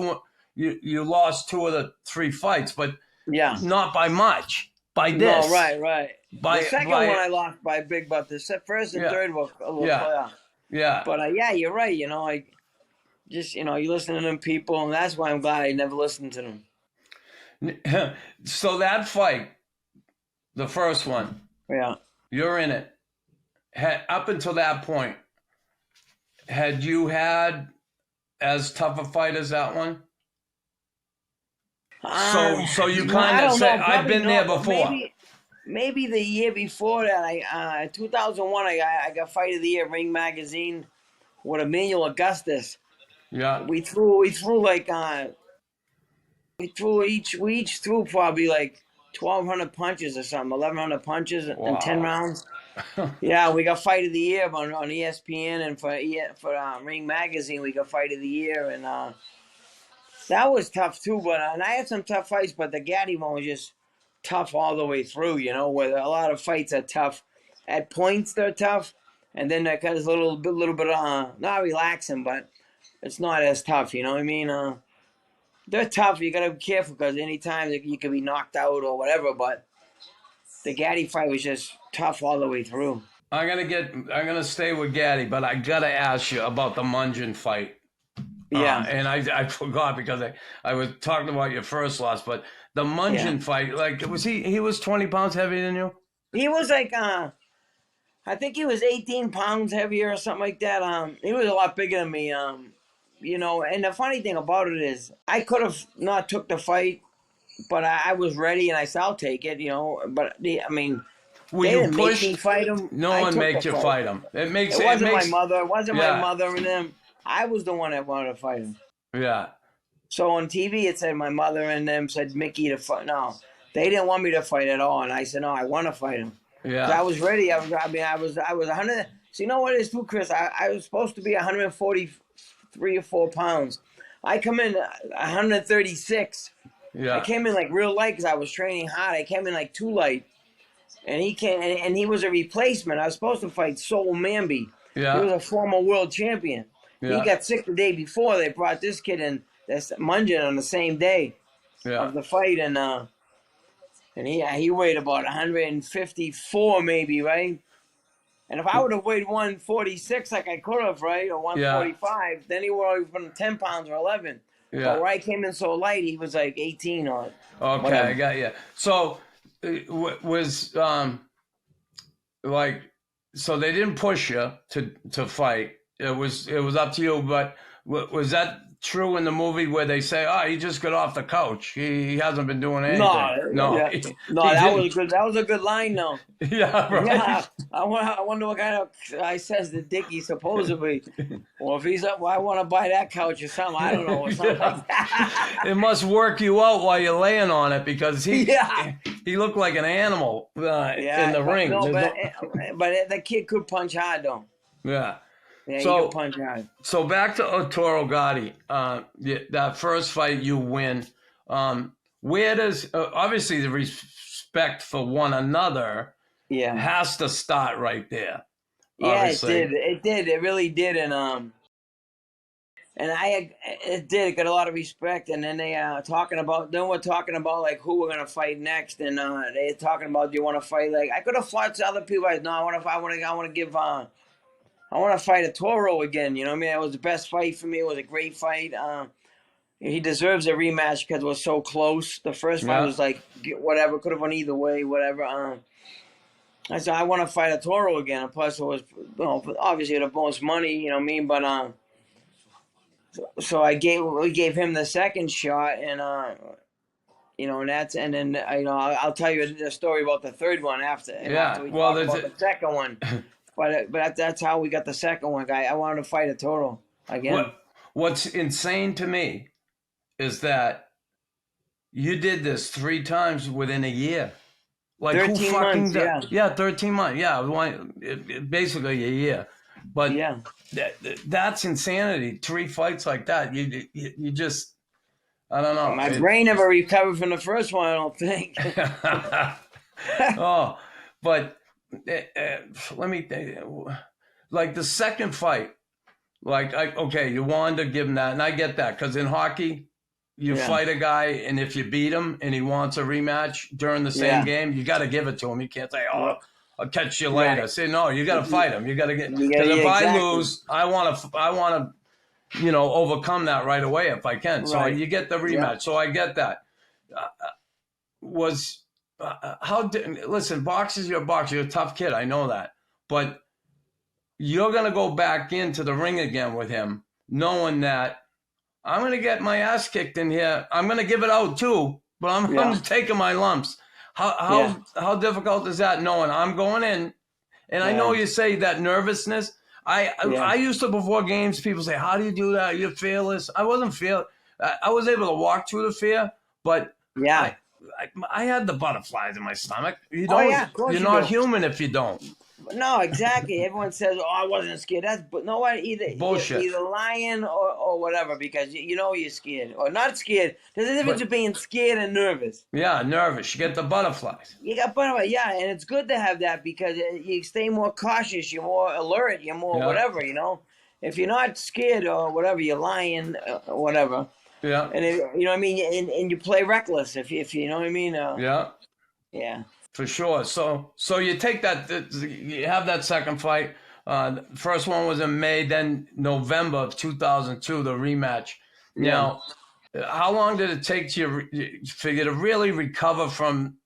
you lost 2 of the 3 fights, but not by much. By this. No, right. By, the second one I lost by big, but the first and third were a little Yeah. But yeah, you're right. You know, like, just, you know, you listen to them people, and that's why I'm glad I never listened to them. So that fight, the first one, you're in it. Up until that point, had you had as tough a fight as that one? So you kind of said, I've been there before. Maybe the year before that, 2001, I got Fight of the Year, Ring Magazine, with Emmanuel Augustus. Yeah. We threw like we each threw probably like 1,200 punches or something, 1,100 punches in 10 rounds. Yeah, we got Fight of the Year on ESPN, and for Ring Magazine we got Fight of the Year, and that was tough too. But and I had some tough fights, but the Gatti one was just tough all the way through. You know, where a lot of fights are tough. At points they're tough, and then that kind of a little bit not relaxing, but it's not as tough. You know what I mean? They're tough. You gotta be careful because anytime you could be knocked out or whatever. But the Gatti fight was just tough all the way through. I'm gonna stay with Gatti, but I gotta ask you about the Munjan fight. Yeah. And I forgot because I was talking about your first loss, but the Munjan fight, like, was he was 20 pounds heavier than you? He was like I think he was 18 pounds heavier or something like that. He was a lot bigger than me. You know, and the funny thing about it is I could have not took the fight, but I was ready and I said I'll take it, you know. But I mean, Were they you didn't pushed? make me fight him. No one makes you fight him. It wasn't makes, my mother. It wasn't yeah. my mother and them. I was the one that wanted to fight him. Yeah. So on TV it said my mother and them said Mickey to fight. No, they didn't want me to fight at all, and I said no, I want to fight him. Yeah. I was ready. I was 100. So you know what it is too, Chris? I was supposed to be 143 or 4 pounds. I come in 136. Yeah. I came in like real light because I was training hard. I came in like too light, and he came and he was a replacement. I was supposed to fight Sol Mamby. Yeah. He was a former world champion. Yeah. He got sick the day before. They brought this kid in, that's Munjan, on the same day of the fight, and he weighed about 154 maybe, right? And if I would have weighed 146 like I could have, right, or 145, then he would have been 10 pounds or 11. Yeah. But where I came in so light, he was like 18 or okay, whatever. I got you. So was like, so they didn't push you to fight. It was up to you. But was that true in the movie where they say, "Oh, he just got off the couch. He hasn't been doing anything." No, yeah, no, he that was didn't. good. That was a good line, though. Yeah, right. Yeah, I wonder what kind of I says to Dicky supposedly. Well, if he's up, well, I want to buy that couch or something. I don't know, or something like that. It must work you out while you're laying on it because Yeah. he looked like an animal in the ring. No, There's but the kid could punch hard though. yeah. Yeah, he So could punch hard. so back to Arturo Gatti. That first fight you win. Where does obviously the respect for one another Yeah. has to start right there. Yeah, Obviously. it did. It really did, and it did. It got a lot of respect, and then they talking about. Then we're talking about like who we're gonna fight next, and they're talking about do you want to fight? Like I could have fought other people. No, I want to give. I want to fight Arturo again. You know what I mean? It was the best fight for me. It was a great fight. He deserves a rematch because it was so close. The first fight was like whatever, could have went either way, whatever. I said I want to fight Arturo again. And plus, it was obviously the most money. You know what I mean? But so we gave him the second shot, and and then I'll tell you the story about the third one after. After we talk about the second one. But that's how we got the second one, guy. I wanted to fight Arturo again. What's insane to me is that you did this 3 times within a year. Like 13 months, yeah, 13 months. Yeah, basically a year. But yeah, that's insanity. 3 fights like that. You just, I don't know. My brain never recovered from the first one, I don't think. Oh, but let me think. Like the second fight, okay, you wanted to give him that, and I get that because in hockey, you fight a guy, and if you beat him and he wants a rematch during the same game, you got to give it to him. You can't say, "Oh, I'll catch you later." Right. Say, no, you got to fight him. You got to get. Because if I lose, I want to, overcome that right away if I can. So you get the rematch. Yeah. So I get that. Listen, boxers, you're a boxer. You're a tough kid. I know that. But you're going to go back into the ring again with him, knowing that I'm going to get my ass kicked in here. I'm going to give it out too, but I'm taking my lumps. How difficult is that knowing I'm going in? And I know you say that nervousness. I used to, before games, people say, how do you do that? You're fearless. I wasn't fearless. I was able to walk through the fear, but I had the butterflies in my stomach. You don't. You're not human if you don't. No, exactly. Everyone says, "Oh, I wasn't scared." But no one bullshit. Either lying or whatever, because you're scared or not scared. There's a difference between scared and nervous. Yeah, nervous. You get the butterflies. You got butterflies, and it's good to have that because you stay more cautious, you're more alert, you're more whatever. If you're not scared or whatever, you're lying or whatever. Yeah. And you know what I mean, and you play reckless if you know what I mean. Yeah. For sure. So you take that. You have that second fight. The first one was in May, then November of 2002, the rematch. Now, how long did it take for you to really recover from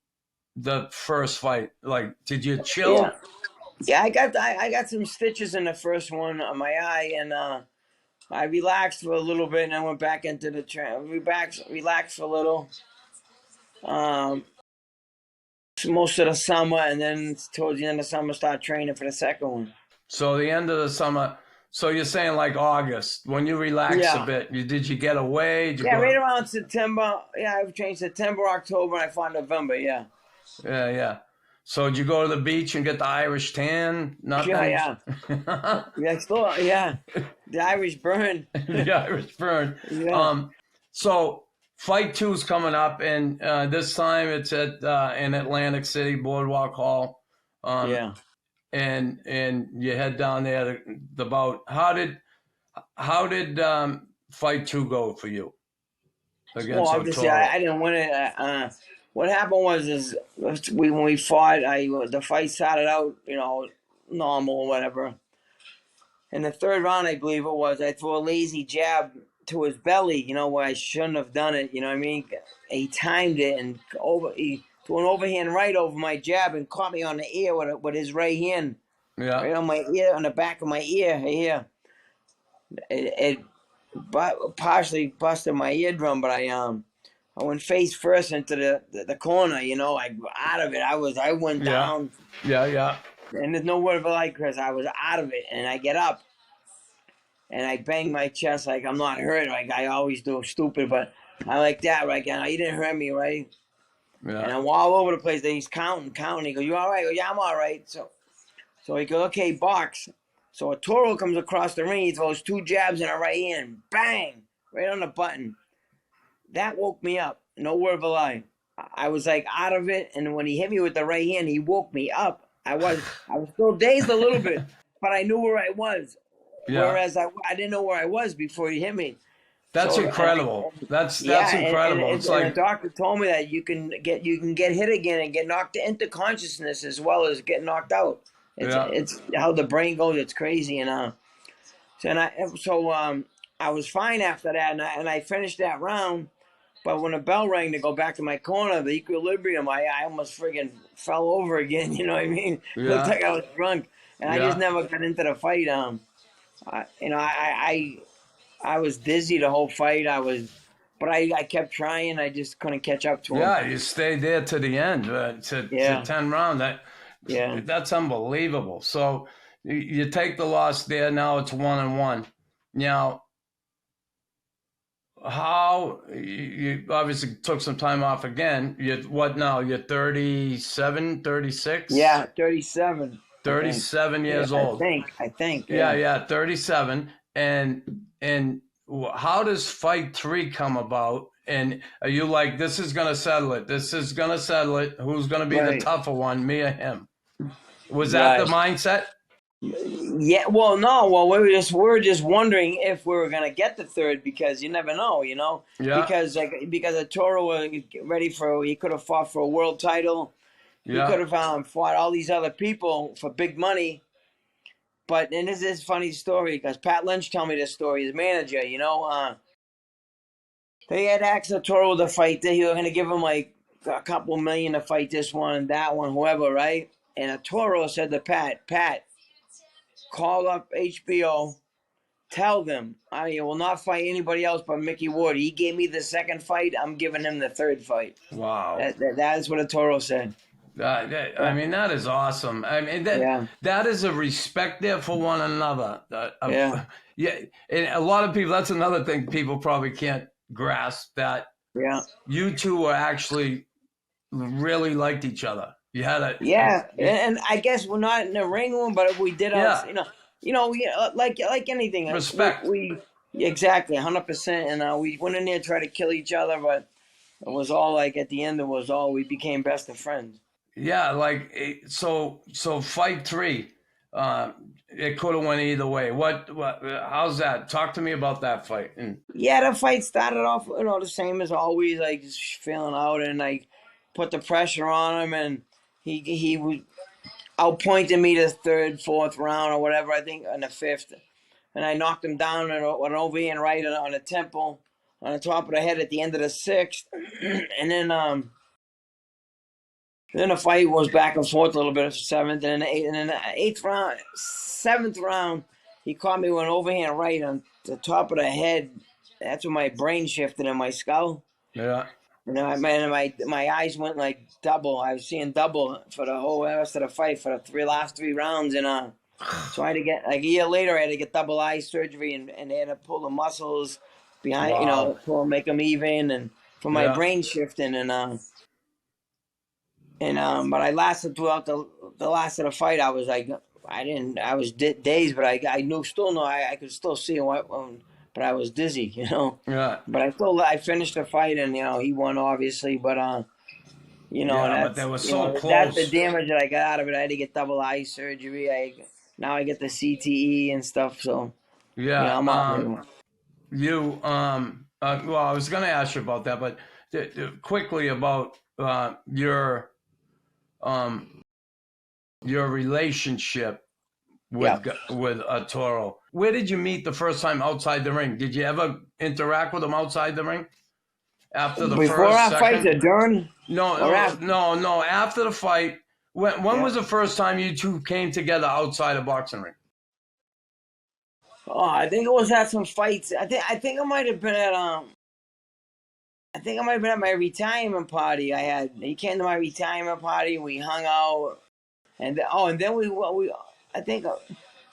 the first fight? Like, did you chill? Yeah, I got some stitches in the first one on my eye, and I relaxed for a little bit, and I went back into the relaxed for a little. Most of the summer, and then towards the end of the summer, start training for the second one. So the end of the summer. So you're saying like August when you relax a bit. Did you get away? Right around September. Yeah, I've trained September, October, and I fought November. Yeah. Yeah. So did you go to the beach and get the Irish tan? Nothing? Yeah. The Irish burn. The Irish burn. Yeah. So fight 2 is coming up, and this time it's at in Atlantic City, Boardwalk Hall. And you head down there to the bout. How did fight 2 go for you? Well, obviously I didn't win it. What happened was when we fought, the fight started out normal or whatever. In the third round, I believe it was, I threw a lazy jab to his belly, where I shouldn't have done it. You know what I mean? He timed it and he to an overhand right over my jab and caught me on the ear with his right hand, Yeah. right on my ear, on the back of my ear here. It partially busted my eardrum, but I went face first into the corner, you know, like out of it. I went Yeah. down, Yeah. and there's no word of a lie, Chris. I was out of it, and I get up, and I bang my chest like I'm not hurt, like I always do, stupid, but I like that, right? Now you didn't hurt me, right? Yeah. And I'm all over the place. Then he's counting. He goes, "You all right?" I go, "Yeah, I'm all right." So he goes, "Okay, box." So Arturo comes across the ring. He throws 2 jabs in a right hand, bang, right on the button. That woke me up. No word of a lie. I was like out of it, and when he hit me with the right hand, he woke me up. I was still dazed a little bit, but I knew where I was. Yeah. Whereas I didn't know where I was before he hit me. That's So, incredible. That's incredible. It's and like the doctor told me that you can get hit again and get knocked into consciousness as well as get knocked out. It's how the brain goes. It's crazy, and I was fine after that, and I finished that round. But when the bell rang to go back to my corner, the equilibrium, I almost friggin' fell over again. You know what I mean? It looked like I was drunk, and I just never got into the fight. I was dizzy the whole fight. But I kept trying. I just couldn't catch up to him. Yeah, you stayed there to the end, to 10 rounds. That's unbelievable. So you take the loss there. Now it's 1-1. Now, how you obviously took some time off again. What now? You're 37, 36? Yeah, 37. 37 years old. I think. Yeah, 37. And how does fight 3 come about? And are you like, this is going to settle it? This is going to settle it. Who's going to be the tougher one, me or him? Was that the mindset? Yeah. Well, no. Well, we were just wondering if we were going to get the third, because you never know, you know. Yeah. Because Arturo was ready he could have fought for a world title. Yeah. He could have fought all these other people for big money. And this is a funny story, because Pat Lynch told me this story, his manager, you know. They had asked Arturo to fight. He was going to give him like a couple million to fight this one, that one, whoever, right? And Arturo said to Pat, call up HBO, tell them I will not fight anybody else but Micky Ward. He gave me the second fight. I'm giving him the third fight. Wow. That is what Arturo said. I mean, that is awesome. I mean, that is a respect there for one another. Yeah. And a lot of people, that's another thing people probably can't grasp, that you two were actually really liked each other. You had and I guess we're not in the ring room, but we did like anything, respect. We exactly 100%, and we went in there to try to kill each other, but it was all like at the end, we became best of friends. Yeah, like so fight 3, it could have went either way. What how's that? Talk to me about that fight. The fight started off, the same as always, like just feeling out, and I put the pressure on him, and he was outpointing me the 3rd, 4th round or whatever, I think in the 5th, and I knocked him down with an overhand right on the temple, on the top of the head at the end of the 6th, and then the fight was back and forth a little bit, 7th, and then the 8th round, 7th round, he caught me with an overhand right on the top of the head. That's when my brain shifted in my skull. Yeah. And my eyes went like double. I was seeing double for the whole rest of the fight for the last 3 rounds. And so I had to get, like a year later, I had to get double eye surgery, and they had to pull the muscles behind, make them even, and for my brain shifting. But I lasted throughout the last of the fight. I was like, I was dazed, but I still know I could still see but I was dizzy, you know. Yeah. But I finished the fight, and he won obviously, but but they were so close. That's the damage that I got out of it. I had to get double eye surgery. Now I get the CTE and stuff. So I'm out. Well, I was going to ask you about that, but quickly about your relationship with Arturo. Where did you meet the first time outside the ring? Did you ever interact with him outside the ring? after the Before first, our fight, second? or during? No, Or after? no. After the fight, when Yeah. was the first time you two came together outside a boxing ring? Oh, I think it was at some fights. I think I might have been at my retirement party. He came to my retirement party. We hung out, and then we I think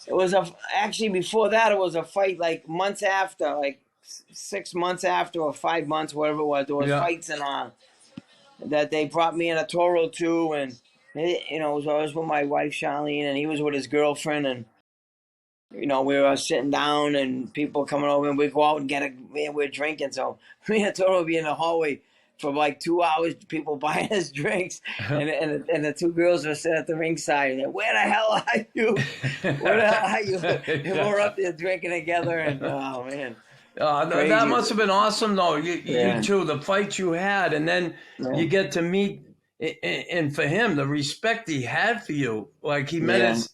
it was actually before that it was a fight like months after, like 6 months after or 5 months, whatever it was. There was Yeah. fights that they brought me and Arturo to, and I was with my wife Charlene, and he was with his girlfriend, and we were sitting down and people coming over, and we go out and we're drinking. So me and Arturo would be in the hallway for like 2 hours, people buying us drinks, and the two girls were sitting at the ringside. And, where the hell are you? Where the hell are you? And we're up there drinking together, and oh man. That Crazy. must have been awesome, though. Yeah. You two, the fights you had, and then you get to meet, and for him, the respect he had for you, like he met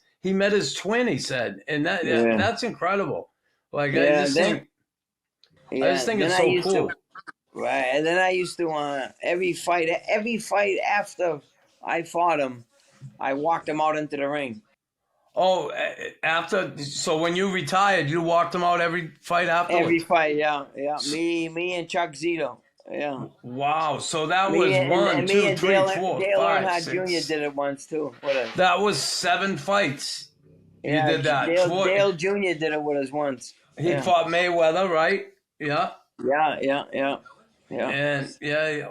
his twin, he said, and that's incredible. Like I just think it's so cool. Right, and then I used to every fight after I fought him, I walked him out into the ring. Oh, so when you retired, you walked him out every fight afterwards? Every fight, yeah. Me and Chuck Zito, yeah. Wow, so that was one, two, three, four, Dale five, Earnhardt six. Jr. did it once too. That was 7 fights. You did that. Dale Jr. did it with us once. He fought Mayweather, right? Yeah. Yeah. And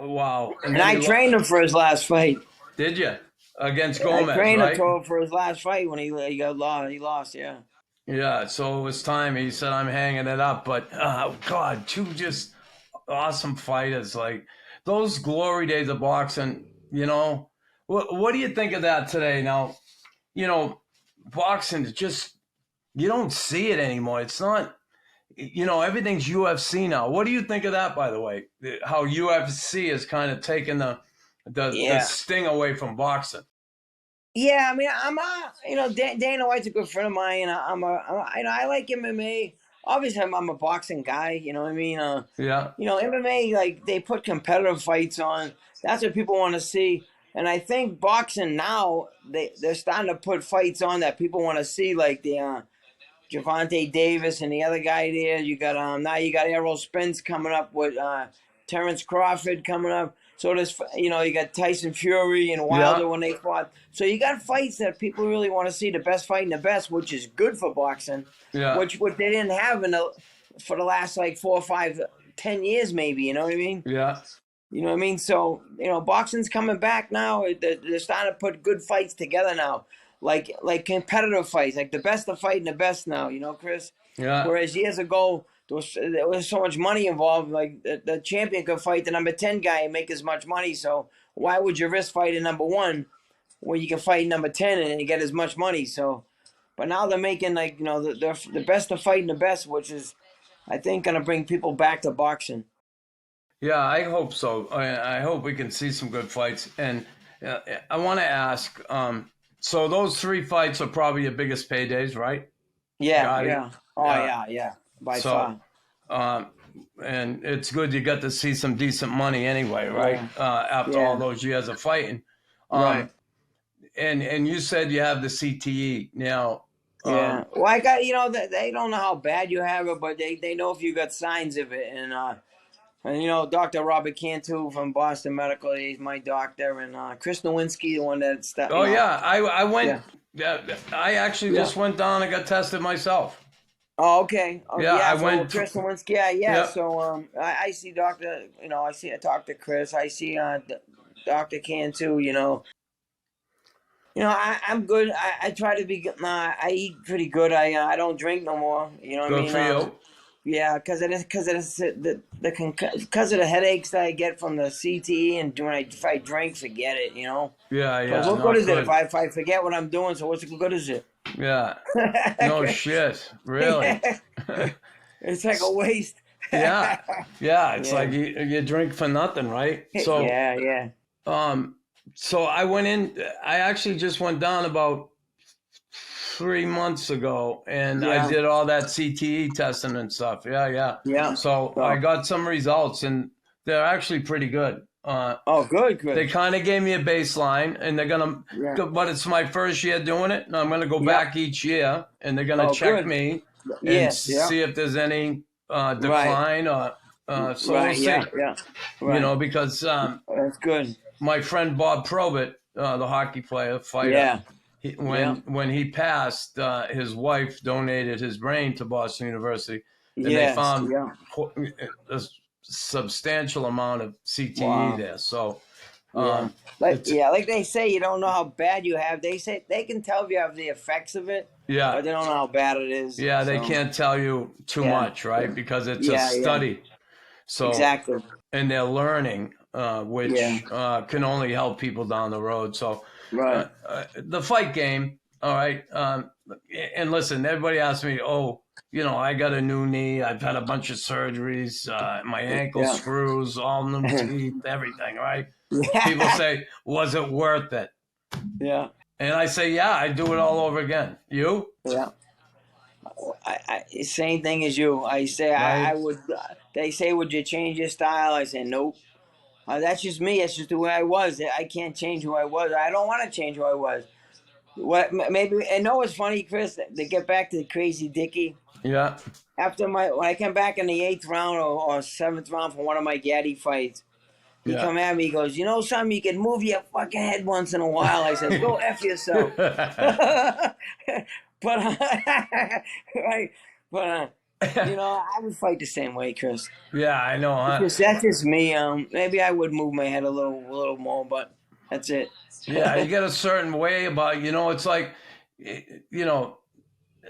wow. And I trained him for his last fight. Did you? Against Gomez, I trained right? him for his last fight when he lost, yeah. Yeah, so it was time. He said, I'm hanging it up. But, God, two just awesome fighters. Like, those glory days of boxing, what do you think of that today? Now, boxing is just, you don't see it anymore. It's not, everything's UFC now. What do you think of that, by the way? How UFC has kind of taken the sting away from boxing. Yeah, I mean, Dana White's a good friend of mine. I like MMA. Obviously, I'm a boxing guy. You know what I mean? MMA, like, they put competitive fights on. That's what people want to see. And I think boxing now, they're starting to put fights on that people want to see, like the Gervonta Davis and the other guy there. You got now you got Errol Spence coming up with Terrence Crawford coming up. So there's, you got Tyson Fury and Wilder when they fought. So you got fights that people really want to see, the best fighting the best, which is good for boxing. Yeah. Which they didn't have for the last like 4, 5, 10 years maybe. You know what I mean? Yeah. You know what I mean? So boxing's coming back now. They're starting to put good fights together now, like competitive fights, like the best of fighting the best now. Chris. Yeah. Whereas years ago, there was so much money involved. Like the champion could fight the number 10 guy and make as much money. So why would you risk fighting number 1 when you can fight number 10 and get as much money? So, but now they're making the best of fighting the best, which is, I think, gonna bring people back to boxing. Yeah, I hope so. I hope we can see some good fights. And I want to ask, so those 3 fights are probably your biggest paydays, right? Yeah, Gatti? yeah. Oh, yeah. By far. And it's good you got to see some decent money anyway, right? After all those years of fighting. Right. And you said you have the CTE now. Yeah. Well, I got, they don't know how bad you have it, but they know if you got signs of it. And Dr. Robert Cantu from Boston Medical, he's my doctor, and Chris Nowinski, the one that stopped. Oh, yeah. I went. Yeah. I actually just went down and got tested myself. Oh, okay. I went. Chris Nowinski, yeah. So I see Doctor. I talk to Chris. I see Dr. Cantu. I'm good. I try to be. I eat pretty good. I don't drink no more. You know what I mean? Good for you. Yeah, because of the headaches that I get from the CTE, and if I drink, forget it. Yeah. But what good is it if I forget what I'm doing? So what's good is it? Yeah. No shit. Really. It's like a waste. Yeah. It's like you drink for nothing, right? So yeah. So I went in. I actually just went down about 3 months ago, and I did all that CTE testing and stuff. Yeah. Yeah. So I got some results, and They're actually pretty good. Oh, good, good. They kind of gave me a baseline, and they're gonna. Yeah. But it's my first year doing it, and I'm gonna go Yep. back each year, and they're gonna Oh, check good. me and Yes, yeah. see if there's any decline or. So we'll see. Yeah, yeah. Right. You know, because That's good. my friend Bob Probert, the hockey player, fighter. Yeah. When he passed, his wife donated his brain to Boston University, and they Yes, found yeah. a substantial amount of CTE Wow. there. So, Yeah. Like they say, you don't know how bad you have. They say they can tell if you have the effects of it, yeah, but they don't know how bad it is. yeah, they so. can't tell you too Yeah. much, right? Because it's a Yeah, yeah. study. So Exactly. and they're learning, which can only help people down the road. So Right. the fight game, all right. And listen, everybody asks me, oh, you know, I got a new knee. I've had a bunch of surgeries, my ankle Yeah. screws, all new teeth, everything, right? Yeah. People say, was it worth it? Yeah. And I say, yeah, I'd do it all over again. You? Yeah. I same thing as you. I say I would. They say, would you change your style? I say nope. That's just me. That's just the way I was. I can't change who I was. I don't want to change who I was. What maybe? And know what's funny, Chris? To get back to the crazy Dicky. Yeah. After when I came back in the 8th round or 7th round for one of my Gatti fights, he come at me. He goes, you know something? You can move your fucking head once in a while. I said, go F yourself. But right, but you know, I would fight the same way, Chris. Yeah, I know. Huh? Because that's just me. Maybe I would move my head a little more, but that's it. Yeah, you get a certain way about, you know, it's like, you know,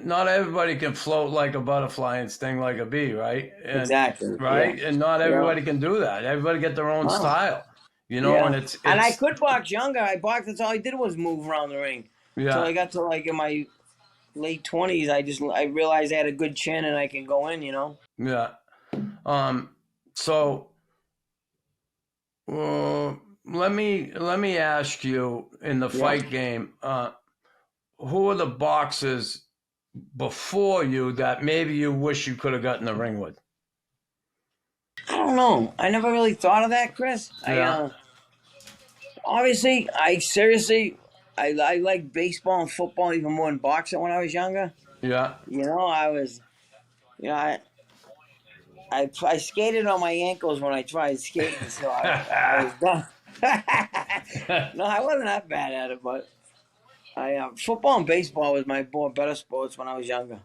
not everybody can float like a butterfly and sting like a bee, right? And, Exactly. right? Yeah. And not everybody can do that. Everybody get their own style, you know, and it's and I could box younger. I boxed. That's all I did was move around the ring. Yeah. So I got to like in my late 20s. I realized I had a good chin and I can go in. You know. Yeah. So let me ask you in the fight game, who are the boxers before you that maybe you wish you could have gotten the ring with? I don't know. I never really thought of that, Chris. Yeah. Obviously, I like baseball and football even more than boxing when I was younger. Yeah. You know, I skated on my ankles when I tried skating, so I was done. No, I wasn't that bad at it, but football and baseball was my better sports when I was younger.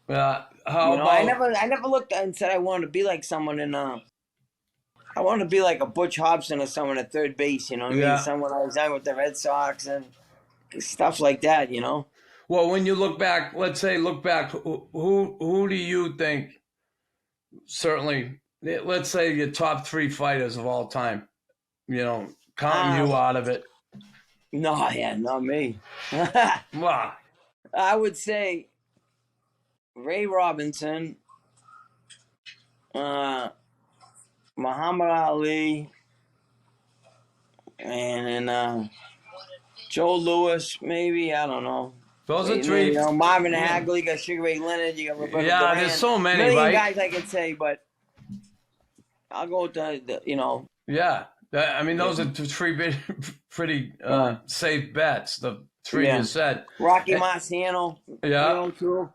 How You know, about I never looked and said I wanted to be like someone in I wanted to be like a Butch Hobson or someone at third base. You know what I mean? Someone I was young with the Red Sox and stuff like that. You know. Well, when you look back, let's say who do you think? Certainly, let's say your top 3 fighters of all time. You know, counting you out of it. No, yeah, not me. Wow. I would say Ray Robinson, Muhammad Ali, and then Joe Louis, maybe. I don't know. Those are 3. You know, Marvin Hagler, you got Sugar Ray Leonard, you got Roberto Duran. There's so many, million right? guys I could say, but I'll go with the you know. Yeah. I mean, those are 3 pretty safe bets. The 3 you said. Rocky Marciano. Yeah. You know, too.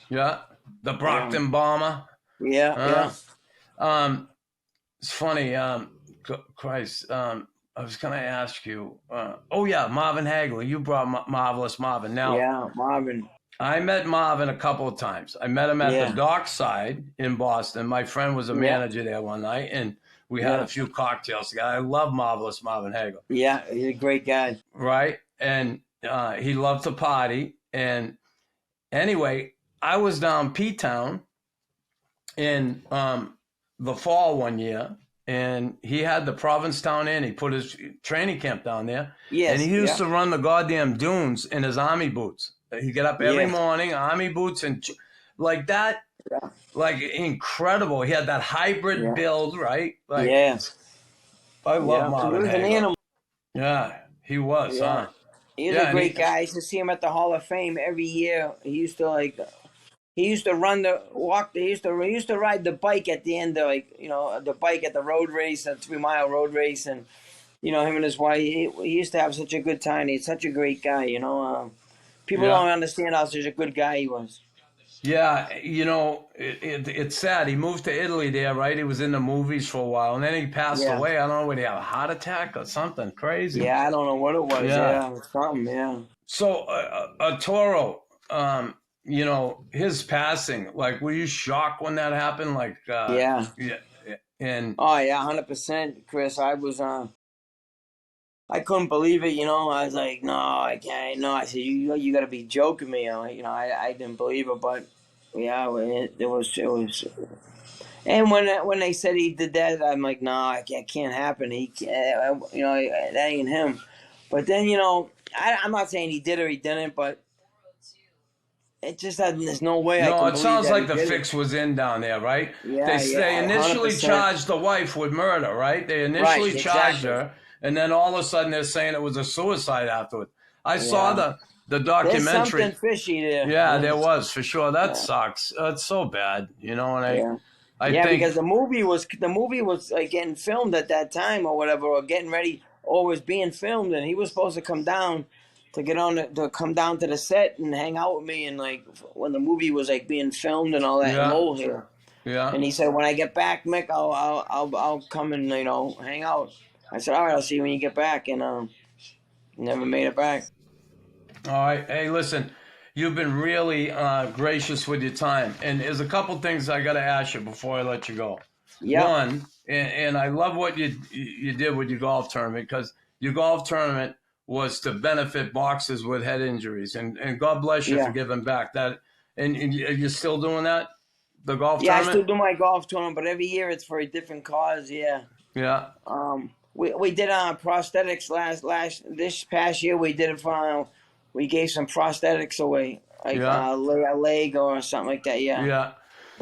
Yeah. The Brockton Bomber. Yeah. It's funny. Christ. I was going to ask you. Marvin Hagler. You brought Marvelous Marvin. Now. Yeah, Marvin. I met Marvin a couple of times. I met him at the Dockside in Boston. My friend was a manager there one night, and we had a few cocktails together. I love Marvelous Marvin Hagler. Yeah, he's a great guy. Right? And he loved to party. And anyway, I was down P-Town in the fall one year, and he had the Provincetown Inn. He put his training camp down there. Yes, and he used to run the goddamn dunes in his army boots. He'd get up every morning, army boots, and like that. Yeah. Like incredible. He had that hybrid build, right? Like, I love Marvin He was an Hagler. animal. Yeah, he was, huh? He was a great guy. I used to see him at the Hall of Fame every year. He used to like he used to he used to ride the bike at the end of, like, the bike at the road race, a 3 mile road race, and him and his wife. He used to have such a good time. He's such a great guy. People Yeah. don't understand how such a good guy he was. Yeah, it's sad. He moved to Italy there, right? He was in the movies for a while, and then he passed Yeah. away. I don't know, whether he had a heart attack or something crazy. Yeah, I don't know what it was. Yeah. Yeah, something. Yeah. So, Arturo, his passing, like, were you shocked when that happened? Like, Yeah. and Oh yeah, 100%, Chris. I couldn't believe it. I was like, no, I can't. No, I said, you got to be joking me. I didn't believe it, but yeah, it was. And when they said he did that, I'm like, no, it can't happen. He can't, that ain't him. But then, I'm not saying he did or he didn't, but it just there's no way I can no, believe it sounds that like he the did fix was in down there, right? Yeah, They initially 100%. charged the wife with murder, right? They initially Right, charged exactly. her, and then all of a sudden they're saying it was a suicide afterward. I saw the There's documentary. something fishy there. Yeah, there was, for sure. That Yeah. sucks. It's so bad, and Yeah. I Yeah, think because the movie was like getting filmed at that time or whatever, or getting ready, or was being filmed, and he was supposed to come down to come down to the set and hang out with me, and like when the movie was like being filmed and all that in Yeah. Lowell here. yeah. And he said, when I get back, Mick, I'll come and hang out. I said, all right, I'll see you when you get back, and never made it back. All right. Hey, listen, you've been really gracious with your time, and there's a couple things I got to ask you before I let you go. Yeah. One, and I love what you did with your golf tournament, because your golf tournament was to benefit boxers with head injuries, and God bless you Yeah. for giving back. That, and you're still doing that, the golf Yeah, I tournament? still do my golf tournament, but every year it's for a different cause. Yeah. Yeah. We did prosthetics this past year. We did it for we gave some prosthetics away, like Yeah. a leg or something like that. Yeah. Yeah.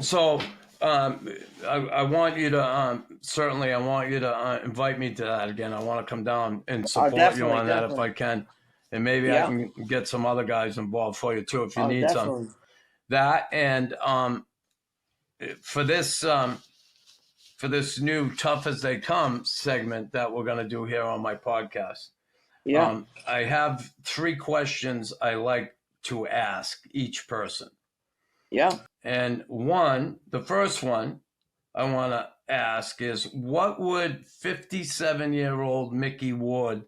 So I want you to certainly I want you to invite me to that again. I want to come down and support you definitely, on that if definitely. I can, and maybe I Yeah. can get some other guys involved for you too if you need Definitely. some. That, and for this new Tough as They Come segment that we're going to do here on my podcast. Yeah. I have 3 questions I like to ask each person. Yeah. And the first one I want to ask is, what would 57-year-old Micky Ward,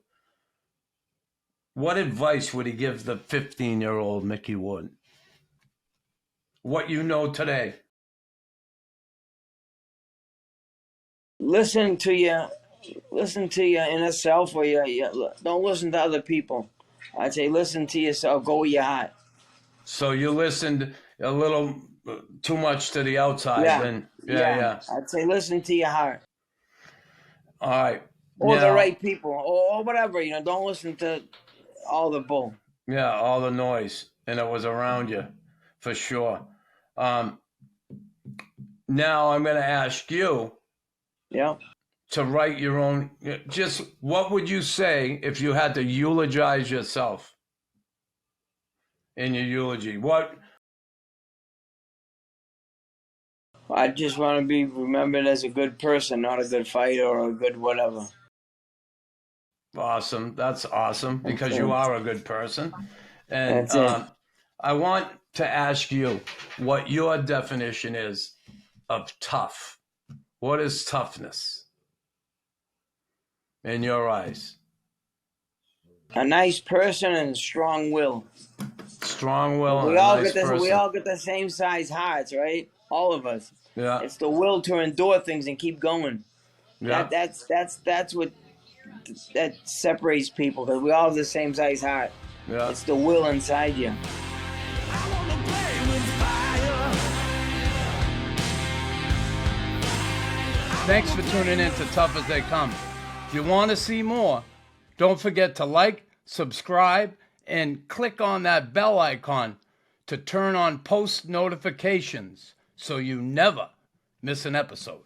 what advice would he give the 15-year-old Micky Ward? What you know today? Listen to your inner self, or don't listen to other people. I'd say listen to yourself. Go with your heart. So you listened a little too much to the outside. Yeah. Then, yeah. I'd say listen to your heart. All right. Or the Now- right people, or whatever. Don't listen to all the bull. Yeah, all the noise, and it was around you, for sure. Now I'm going to ask you Yeah. to write your own. Just what would you say if you had to eulogize yourself in your eulogy? What? I just want to be remembered as a good person, not a good fighter or a good whatever. Awesome. That's awesome, because you are a good person. And That's it. I want to ask you what your definition is of tough. What is toughness in your eyes? A nice person and strong will. Strong will and We a all nice get this. person. We all get the same size hearts, right? All of us. Yeah. It's the will to endure things and keep going. Yeah. That's what that separates people, because we all have the same size heart. Yeah. It's the will inside you. I wanna play with fire. Thanks for tuning in to Tough as They Come. If you want to see more, don't forget to like, subscribe, and click on that bell icon to turn on post notifications so you never miss an episode.